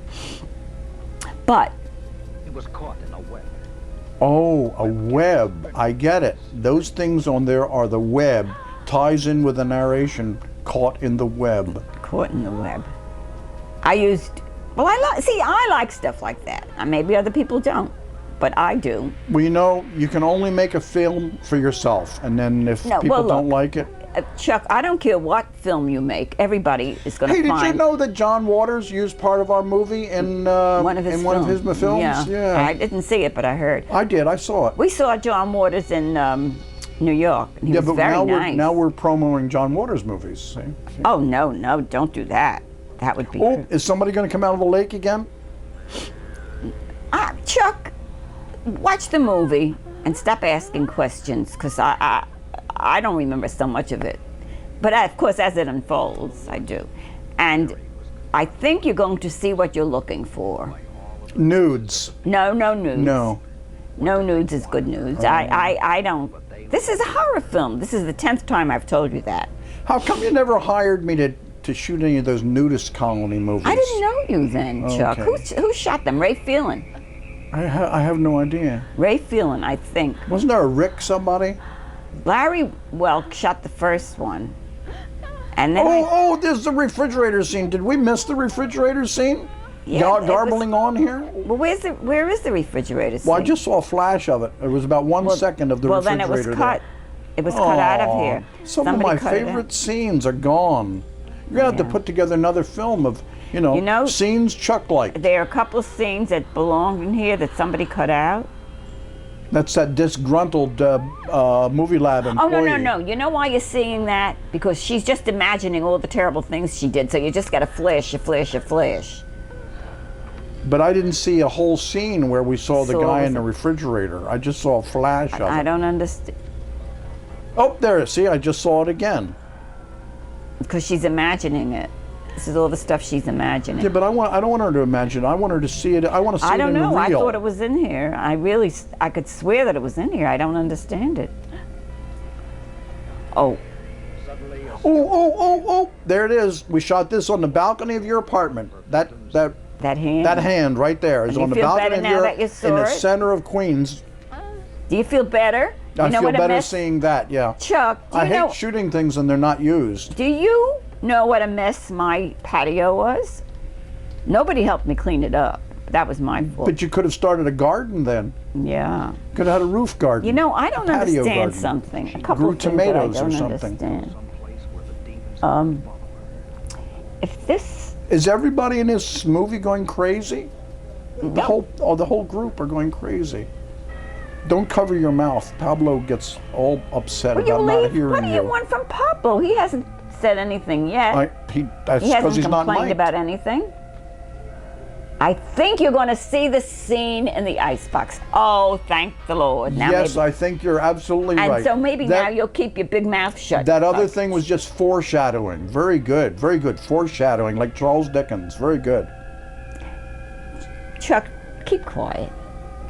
Speaker 1: But
Speaker 3: It was caught in a web.
Speaker 2: Oh, a web. I get it. Those things on there are the web. Ties in with the narration, caught in the web.
Speaker 1: caught in the web. I like stuff like that. Maybe other people don't, but I do.
Speaker 2: Well, you know, you can only make a film for yourself, and then if
Speaker 1: No,
Speaker 2: people
Speaker 1: well,
Speaker 2: don't
Speaker 1: look,
Speaker 2: like it.
Speaker 1: Chuck, I don't care what film you make. Everybody is going to
Speaker 2: Hey, did
Speaker 1: find
Speaker 2: you know that John Waters used part of our movie in
Speaker 1: one of his
Speaker 2: films?
Speaker 1: Yeah. I didn't see it, but I heard.
Speaker 2: I did. I saw it.
Speaker 1: We saw John Waters in New York, and he was
Speaker 2: but
Speaker 1: very
Speaker 2: now
Speaker 1: nice.
Speaker 2: now we're promoting John Waters movies. See?
Speaker 1: Oh, no, don't do that. That would be
Speaker 2: Oh, is somebody going to come out of the lake again?
Speaker 1: Chuck, watch the movie and stop asking questions, because I don't remember so much of it. But of course, as it unfolds, I do. And I think you're going to see what you're looking for.
Speaker 2: Nudes.
Speaker 1: No nudes.
Speaker 2: No.
Speaker 1: No nudes is good news. I don't. This is a horror film. This is the 10th time I've told you that.
Speaker 2: How come you never hired me to shoot any of those nudist colony movies?
Speaker 1: I didn't know you then, Chuck.
Speaker 2: Okay.
Speaker 1: Who shot them? Ray Phelan.
Speaker 2: I have no idea.
Speaker 1: Ray Phelan, I think.
Speaker 2: Wasn't there a Rick somebody?
Speaker 1: Larry Welk shot the first one. And then
Speaker 2: Oh, there's the refrigerator scene. Did we miss the refrigerator scene?
Speaker 1: Yeah,
Speaker 2: Garbling on here?
Speaker 1: well, where is the refrigerator scene?
Speaker 2: Well, I just saw a flash of it. It was about 1 second of the
Speaker 1: well, then
Speaker 2: refrigerator.
Speaker 1: it was cut. It was cut out of
Speaker 2: Aw,
Speaker 1: here.
Speaker 2: Some
Speaker 1: Somebody
Speaker 2: of my
Speaker 1: cut it out.
Speaker 2: favorite scenes are gone. You're gonna have to
Speaker 1: Yeah.
Speaker 2: put together another film of,
Speaker 1: You know,
Speaker 2: scenes Chuck liked.
Speaker 1: There are a couple of scenes that belong in here that somebody cut out.
Speaker 2: That's that disgruntled movie lab
Speaker 1: Oh,
Speaker 2: employee.
Speaker 1: no. You know why you're seeing that? Because she's just imagining all the terrible things she did. So you just got to flash.
Speaker 2: But I didn't see a whole scene where we saw the
Speaker 1: So
Speaker 2: guy
Speaker 1: was
Speaker 2: in the
Speaker 1: it-
Speaker 2: refrigerator. I just saw a flash of
Speaker 1: I
Speaker 2: it.
Speaker 1: don't understand.
Speaker 2: Oh, there. See, I just saw it again.
Speaker 1: Because she's imagining it. This is all the stuff she's imagining.
Speaker 2: Yeah, but I don't want her to imagine. I want her to see it. I want to see
Speaker 1: I
Speaker 2: it
Speaker 1: don't
Speaker 2: in
Speaker 1: know. I
Speaker 2: real.
Speaker 1: thought it was in here. I could swear that it was in here. I don't understand it. Oh,
Speaker 3: Suddenly, a
Speaker 2: Oh! There it is. We shot this on the balcony of your apartment. That
Speaker 1: hand.
Speaker 2: that hand right there is
Speaker 1: And you
Speaker 2: on the
Speaker 1: feel
Speaker 2: balcony
Speaker 1: better
Speaker 2: of
Speaker 1: now
Speaker 2: your
Speaker 1: that you
Speaker 2: in
Speaker 1: saw
Speaker 2: the
Speaker 1: it?
Speaker 2: center of Queens.
Speaker 1: Do you feel better?
Speaker 2: I
Speaker 1: You know
Speaker 2: feel
Speaker 1: what
Speaker 2: better
Speaker 1: mess?
Speaker 2: seeing that. Yeah.
Speaker 1: Chuck, do
Speaker 2: I
Speaker 1: you know?
Speaker 2: hate shooting things and they're not used.
Speaker 1: Do you know what a mess my patio was? Nobody helped me clean it up. That was my fault.
Speaker 2: But you could have started a garden then.
Speaker 1: Yeah.
Speaker 2: Could have had a roof garden.
Speaker 1: You know, I don't
Speaker 2: patio
Speaker 1: understand
Speaker 2: garden.
Speaker 1: something. A
Speaker 2: Grew
Speaker 1: couple of things that I
Speaker 2: tomatoes or
Speaker 1: don't
Speaker 2: something.
Speaker 1: understand.
Speaker 3: someplace where the demons
Speaker 1: If this,
Speaker 2: Is everybody in this movie going crazy? The whole group are going crazy. Don't cover your mouth. Pablo gets all upset
Speaker 1: will you
Speaker 2: about not
Speaker 1: leave?
Speaker 2: hearing
Speaker 1: What do you want from Pablo? He hasn't said anything yet.
Speaker 2: That's
Speaker 1: he
Speaker 2: because
Speaker 1: hasn't
Speaker 2: he's not
Speaker 1: complained
Speaker 2: mic'd.
Speaker 1: about anything. I think you're going to see the scene in the icebox. Oh, thank the Lord. Now
Speaker 2: Yes,
Speaker 1: maybe,
Speaker 2: I think you're absolutely
Speaker 1: and
Speaker 2: right.
Speaker 1: so maybe
Speaker 2: That-
Speaker 1: now you'll keep your big mouth shut.
Speaker 2: That other
Speaker 1: folks.
Speaker 2: thing was just foreshadowing. Very good, very good. Foreshadowing, like Charles Dickens. Very good.
Speaker 1: Chuck, keep quiet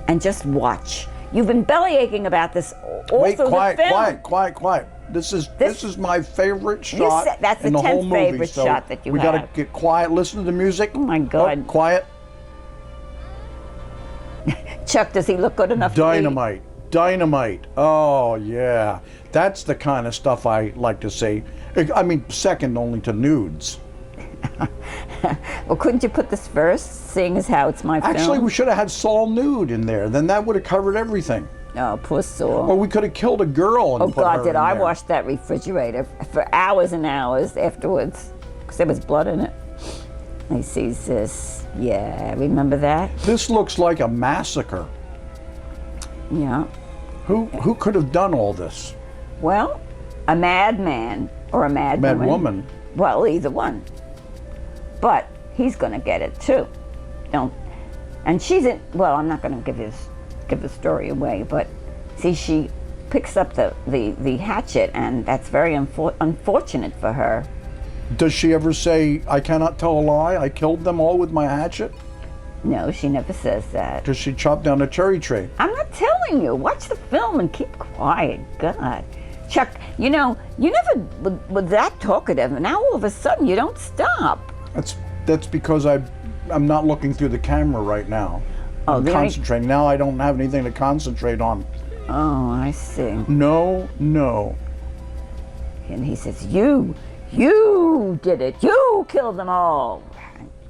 Speaker 1: and just watch. You've been bellyaching about this all
Speaker 2: Wait,
Speaker 1: through
Speaker 2: quiet,
Speaker 1: the film.
Speaker 2: quiet. This is my favorite shot
Speaker 1: said that's
Speaker 2: in
Speaker 1: the
Speaker 2: the whole
Speaker 1: 10th
Speaker 2: movie.
Speaker 1: favorite
Speaker 2: So
Speaker 1: shot that you
Speaker 2: we gotta
Speaker 1: have.
Speaker 2: get quiet. Listen to the music.
Speaker 1: Oh my God.
Speaker 2: Quiet.
Speaker 1: Chuck, does he look good enough to
Speaker 2: Dynamite. Dynamite. Oh yeah, that's the kind of stuff I like to see. I mean, second only to nudes.
Speaker 1: Well, couldn't you put this first, seeing as how it's my film?
Speaker 2: Actually, we should have had Saul nude in there. Then that would have covered everything.
Speaker 1: Oh, poor Saul.
Speaker 2: Or we could have killed a girl and
Speaker 1: Oh
Speaker 2: put her
Speaker 1: God, did
Speaker 2: in
Speaker 1: I
Speaker 2: there.
Speaker 1: wash that refrigerator for hours and hours afterwards? Because there was blood in it. He sees this. Yeah, remember that?
Speaker 2: This looks like a massacre.
Speaker 1: Yeah.
Speaker 2: Who could have done all this?
Speaker 1: Well, a madman or a mad
Speaker 2: Woman.
Speaker 1: Well, either one. But he's going to get it too. Don't. And she's in. Well, I'm not going to give the story away. But see, she picks up the hatchet, and that's very unfortunate for her.
Speaker 2: Does she ever say, "I cannot tell a lie. I killed them all with my hatchet"?
Speaker 1: No, she never says that.
Speaker 2: Does she chop down a cherry tree?
Speaker 1: I'm not telling you. Watch the film and keep quiet. God. Chuck, you know, you never were that talkative, and now all of a sudden you don't stop.
Speaker 2: That's because I'm not looking through the camera right now.
Speaker 1: Oh,
Speaker 2: I'm
Speaker 1: there ain't-
Speaker 2: concentrating. Now I don't have anything to concentrate on.
Speaker 1: Oh, I see.
Speaker 2: No.
Speaker 1: And he says, you did it. You killed them all.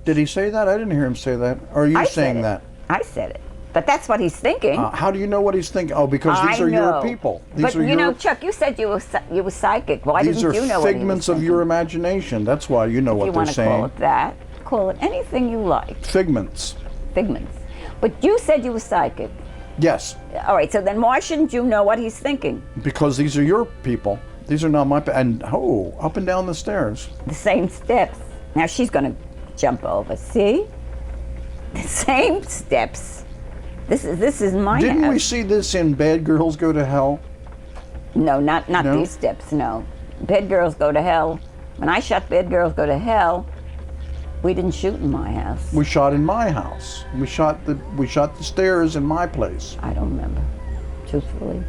Speaker 2: Did he say that? I didn't hear him say that. Or are you
Speaker 1: I
Speaker 2: saying
Speaker 1: said it.
Speaker 2: that?
Speaker 1: I said it. But that's what he's thinking.
Speaker 2: How do you know what he's thinking? Oh, because these
Speaker 1: I
Speaker 2: are
Speaker 1: know.
Speaker 2: your people. These
Speaker 1: But
Speaker 2: are
Speaker 1: you know,
Speaker 2: your,
Speaker 1: Chuck, you said you were psychic. Why
Speaker 2: these
Speaker 1: didn't
Speaker 2: are
Speaker 1: you know what he was
Speaker 2: figments of
Speaker 1: thinking?
Speaker 2: your imagination. That's why you know
Speaker 1: If
Speaker 2: what
Speaker 1: you
Speaker 2: they're
Speaker 1: want to call
Speaker 2: saying.
Speaker 1: it that, call it anything you like.
Speaker 2: Figments.
Speaker 1: Figments. But you said you were psychic.
Speaker 2: Yes,
Speaker 1: All right, so then why shouldn't you know what he's thinking?
Speaker 2: because these are your people. These are not my. And up and down the stairs.
Speaker 1: The same steps. Now she's going to jump over. See? The same steps. This is my
Speaker 2: Didn't we
Speaker 1: house.
Speaker 2: see this in Bad Girls Go to Hell?
Speaker 1: No, not
Speaker 2: No?
Speaker 1: these steps. No. Bad Girls Go to Hell. When I shot Bad Girls Go to Hell, we didn't shoot in my house.
Speaker 2: We shot in my house. We shot the stairs in my place.
Speaker 1: I don't remember, truthfully.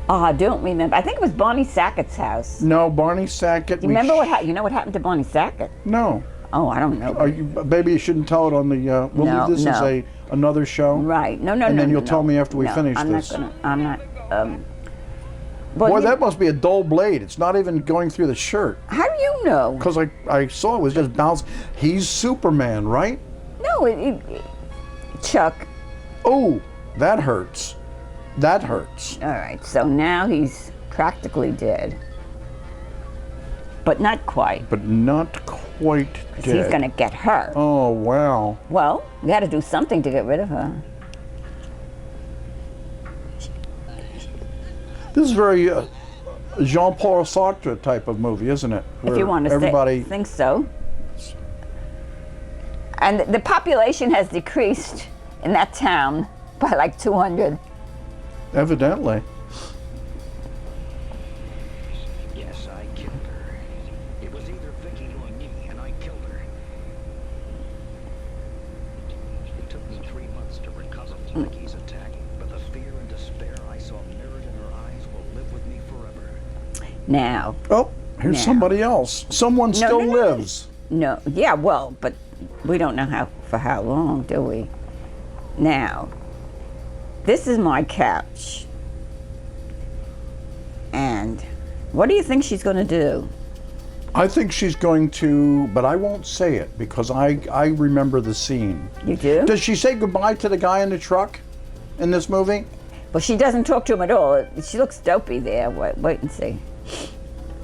Speaker 1: Oh, I don't remember. I think it was Barney Sackett's house.
Speaker 2: No, Barney Sackett.
Speaker 1: You remember you know what happened to Barney Sackett?
Speaker 2: No.
Speaker 1: Oh, I don't know.
Speaker 2: Maybe you shouldn't tell it on the. We'll
Speaker 1: No,
Speaker 2: leave this as
Speaker 1: no.
Speaker 2: another show.
Speaker 1: Right. No.
Speaker 2: And then
Speaker 1: no,
Speaker 2: you'll
Speaker 1: no.
Speaker 2: tell me after we
Speaker 1: No,
Speaker 2: finish
Speaker 1: I'm
Speaker 2: this.
Speaker 1: I'm not. Well,
Speaker 2: Boy,
Speaker 1: you-
Speaker 2: that must be a dull blade. It's not even going through the shirt.
Speaker 1: How do you know?
Speaker 2: Because I saw it was just bouncing. He's Superman, right?
Speaker 1: No, Chuck.
Speaker 2: Oh, that hurts. That hurts.
Speaker 1: All right, so now he's practically dead. But not quite,
Speaker 2: But not quite
Speaker 1: 'cause
Speaker 2: dead.
Speaker 1: he's going to get her.
Speaker 2: Oh, wow.
Speaker 1: Well, we got to do something to get rid of her.
Speaker 2: This is very Jean-Paul Sartre type of movie, isn't it?
Speaker 1: If
Speaker 2: Where
Speaker 1: you want to
Speaker 2: everybody.
Speaker 1: think so. And the population has decreased in that town by like 200.
Speaker 2: Evidently.
Speaker 3: Yes, I killed her. It was either Vicky or me, and I killed her. It took me 3 months to recover from Vicky's attack, but the fear and despair I saw mirrored in her eyes will live with me forever.
Speaker 1: Now,
Speaker 2: Oh, here's
Speaker 1: Now.
Speaker 2: somebody else. Someone still
Speaker 1: no.
Speaker 2: lives.
Speaker 1: no, yeah, well, but we don't know for how long, do we? Now, this is my couch. And what do you think she's going to do?
Speaker 2: I think she's going to, but I won't say it because I remember the scene.
Speaker 1: You do?
Speaker 2: Does she say goodbye to the guy in the truck in this movie?
Speaker 1: Well, she doesn't talk to him at all. She looks dopey there. Wait and see.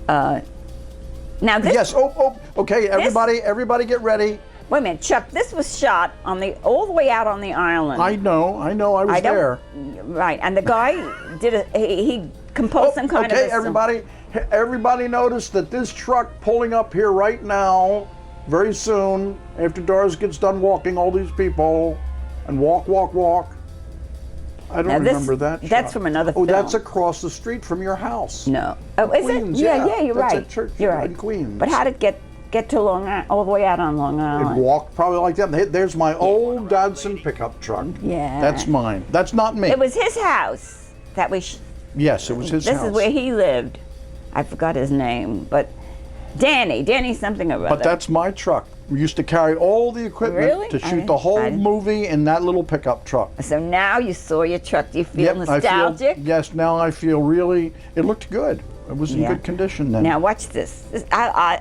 Speaker 1: Now this.
Speaker 2: Yes. Oh, okay. Everybody get ready.
Speaker 1: Wait a minute, Chuck. This was shot on all the way out on the island.
Speaker 2: I know. I was
Speaker 1: don't-
Speaker 2: there.
Speaker 1: Right, and the guy he composed some kind
Speaker 2: okay,
Speaker 1: of.
Speaker 2: everybody notice that this truck pulling up here right now very soon, after Doris gets done walking all these people, and walk, walk, walk. I don't
Speaker 1: Now this-
Speaker 2: remember that
Speaker 1: that's
Speaker 2: shot.
Speaker 1: from another
Speaker 2: Oh, that's
Speaker 1: film.
Speaker 2: across the street from your house.
Speaker 1: No. Oh, is
Speaker 2: Queens,
Speaker 1: it?
Speaker 2: yeah.
Speaker 1: Yeah, you're
Speaker 2: That's
Speaker 1: right.
Speaker 2: at Church
Speaker 1: you're
Speaker 2: in
Speaker 1: right.
Speaker 2: Queens.
Speaker 1: But how did it get to Long Island, all the way out on Long
Speaker 2: It
Speaker 1: Island?
Speaker 2: walked probably like that. There's my old Datsun pickup truck.
Speaker 1: Yeah.
Speaker 2: That's mine. That's not me.
Speaker 1: It was his house that we.
Speaker 2: Yes, it was his
Speaker 1: This
Speaker 2: house.
Speaker 1: is where he lived. I forgot his name, but Danny something or other.
Speaker 2: But that's my truck. We used to carry all the equipment
Speaker 1: Really?
Speaker 2: to
Speaker 1: I
Speaker 2: shoot the
Speaker 1: didn't-
Speaker 2: whole
Speaker 1: I didn't-
Speaker 2: movie in that little pickup truck.
Speaker 1: So now you saw your truck. Do you feel
Speaker 2: Yep,
Speaker 1: nostalgic?
Speaker 2: Yes, now I feel really. It looked good. It was in
Speaker 1: Yeah.
Speaker 2: good condition then.
Speaker 1: Now watch this. I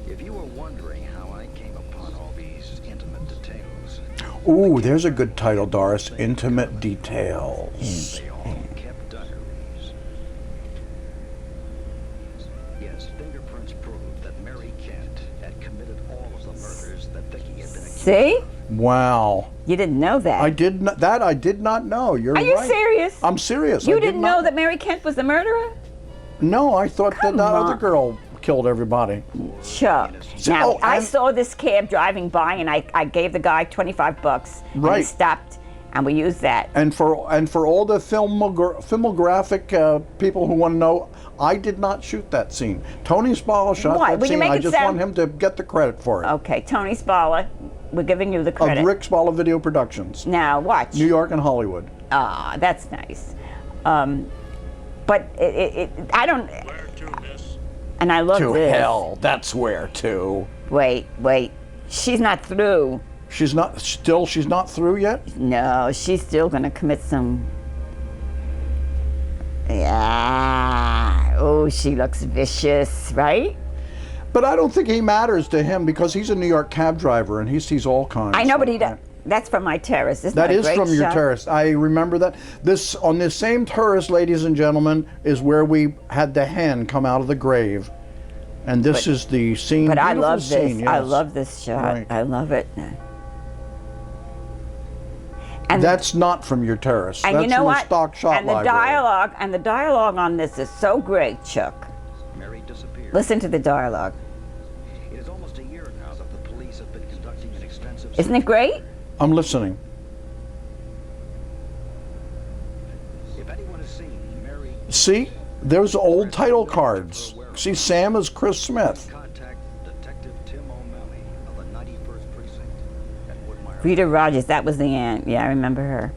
Speaker 3: If you were wondering how I came upon all these intimate details,
Speaker 2: Ooh, there's a good title, Doris. Intimate Details.
Speaker 3: they all kept diaries. Yes, fingerprints proved that Mary Kent had committed all of the murders that Vicky had been accused
Speaker 1: see.
Speaker 2: Wow.
Speaker 1: You didn't know that.
Speaker 2: I did not know. You're
Speaker 1: Are you
Speaker 2: right.
Speaker 1: serious?
Speaker 2: I'm serious.
Speaker 1: You
Speaker 2: I did
Speaker 1: didn't
Speaker 2: not-
Speaker 1: know that Mary Kent was the murderer?
Speaker 2: No, I thought that
Speaker 1: Come
Speaker 2: that other
Speaker 1: on.
Speaker 2: girl killed everybody.
Speaker 1: Chuck.
Speaker 2: So-
Speaker 1: Now,
Speaker 2: oh,
Speaker 1: I
Speaker 2: and-
Speaker 1: saw this cab driving by, and I gave the guy $25. And he
Speaker 2: Right.
Speaker 1: stopped, and we used that.
Speaker 2: And for all the filmographic people who want to know, I did not shoot that scene. Tony Spalla shot
Speaker 1: Why?
Speaker 2: that
Speaker 1: Will you
Speaker 2: scene.
Speaker 1: make
Speaker 2: I
Speaker 1: it
Speaker 2: just
Speaker 1: sound-
Speaker 2: want him to get the credit for it.
Speaker 1: Okay, Tony Spalla, we're giving you the credit.
Speaker 2: Of Rick Spalla Video Productions,
Speaker 1: Now, watch.
Speaker 2: New York and Hollywood.
Speaker 1: Ah, that's nice. But I don't. And I love
Speaker 2: To
Speaker 1: this.
Speaker 2: hell, that's where to.
Speaker 1: Wait. She's not through.
Speaker 2: She's not through yet?
Speaker 1: No, she's still gonna commit some. Yeah. Oh, she looks vicious, right?
Speaker 2: But I don't think he matters to him because he's a New York cab driver and he sees all kinds.
Speaker 1: I know, but he
Speaker 2: does.
Speaker 1: does. That's from my terrace. Isn't
Speaker 2: That
Speaker 1: a
Speaker 2: is
Speaker 1: great
Speaker 2: from your
Speaker 1: shot?
Speaker 2: terrace. I remember that. This on this same terrace, ladies and gentlemen, is where we had the hen come out of the grave, and this is the scene.
Speaker 1: But I
Speaker 2: beautiful
Speaker 1: love
Speaker 2: scene,
Speaker 1: this. I
Speaker 2: yes.
Speaker 1: love this shot.
Speaker 2: Right.
Speaker 1: I love it. And
Speaker 2: That's not from your terrace.
Speaker 1: and
Speaker 2: That's
Speaker 1: you know
Speaker 2: from
Speaker 1: what?
Speaker 2: a stock shot
Speaker 1: and the
Speaker 2: library.
Speaker 1: dialogue on this is so great, Chuck.
Speaker 3: Mary disappeared.
Speaker 1: Listen to the dialogue.
Speaker 3: It is almost a year now that the police have been conducting an extensive
Speaker 1: Isn't it great?
Speaker 2: I'm listening.
Speaker 3: If anyone has seen Mary,
Speaker 2: See, there's old title cards. See, Sam is Chris Smith.
Speaker 3: contact Detective Tim O'Malley of the 91st Precinct at Woodmire.
Speaker 1: Rita Rogers, that was the aunt. Yeah, I remember her.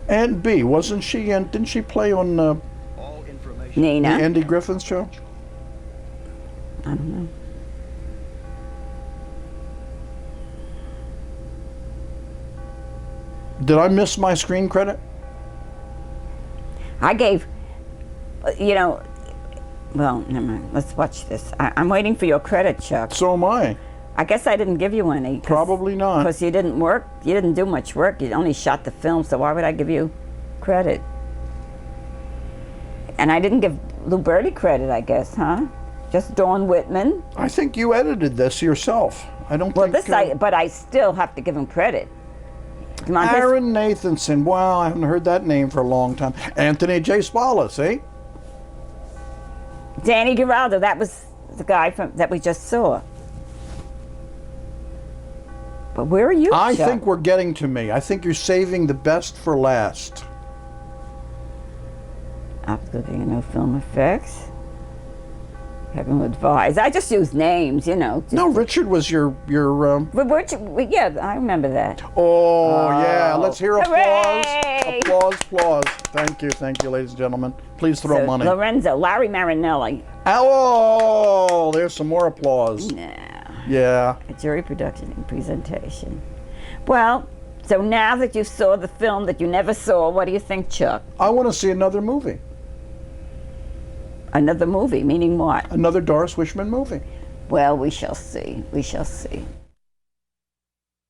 Speaker 2: Aunt B, wasn't she? And didn't she play on
Speaker 3: All information.
Speaker 2: the
Speaker 1: Nina?
Speaker 2: Andy Griffith show?
Speaker 1: I don't know.
Speaker 2: Did I miss my screen credit?
Speaker 1: I gave, well, never mind. Let's watch this. I'm waiting for your credit, Chuck.
Speaker 2: So am I.
Speaker 1: I guess I didn't give you any.
Speaker 2: Probably not.
Speaker 1: Because you didn't work. You didn't do much work. You only shot the film, so why would I give you credit? And I didn't give Lou Bertie credit, I guess, huh? Just Dawn Whitman.
Speaker 2: I think you edited this yourself. I don't
Speaker 1: Well,
Speaker 2: think.
Speaker 1: but I still have to give him credit. Come on, this-
Speaker 2: Aaron Nathanson. Wow, I haven't heard that name for a long time. Anthony J. Spalla, see?
Speaker 1: Danny Giraldo. That was the guy that we just saw. But where are you,
Speaker 2: I
Speaker 1: Chuck?
Speaker 2: think we're getting to me. I think you're saving the best for last.
Speaker 1: Absolutely no film effects. Having advised. I just use names, just-
Speaker 2: No, Richard was your.
Speaker 1: Yeah, I remember that.
Speaker 2: Oh yeah, let's hear applause.
Speaker 1: Hooray!
Speaker 2: Applause. Thank you, ladies and gentlemen. Please throw
Speaker 1: So,
Speaker 2: money.
Speaker 1: Lorenzo, Larry Marinelli.
Speaker 2: Oh, there's some more applause.
Speaker 1: Nah,
Speaker 2: Yeah.
Speaker 1: a jury production and presentation. Well, so now that you saw the film that you never saw, what do you think, Chuck?
Speaker 2: I want to see another movie.
Speaker 1: Another movie, meaning what?
Speaker 2: Another Doris Wishman movie.
Speaker 1: Well, we shall see. We shall see.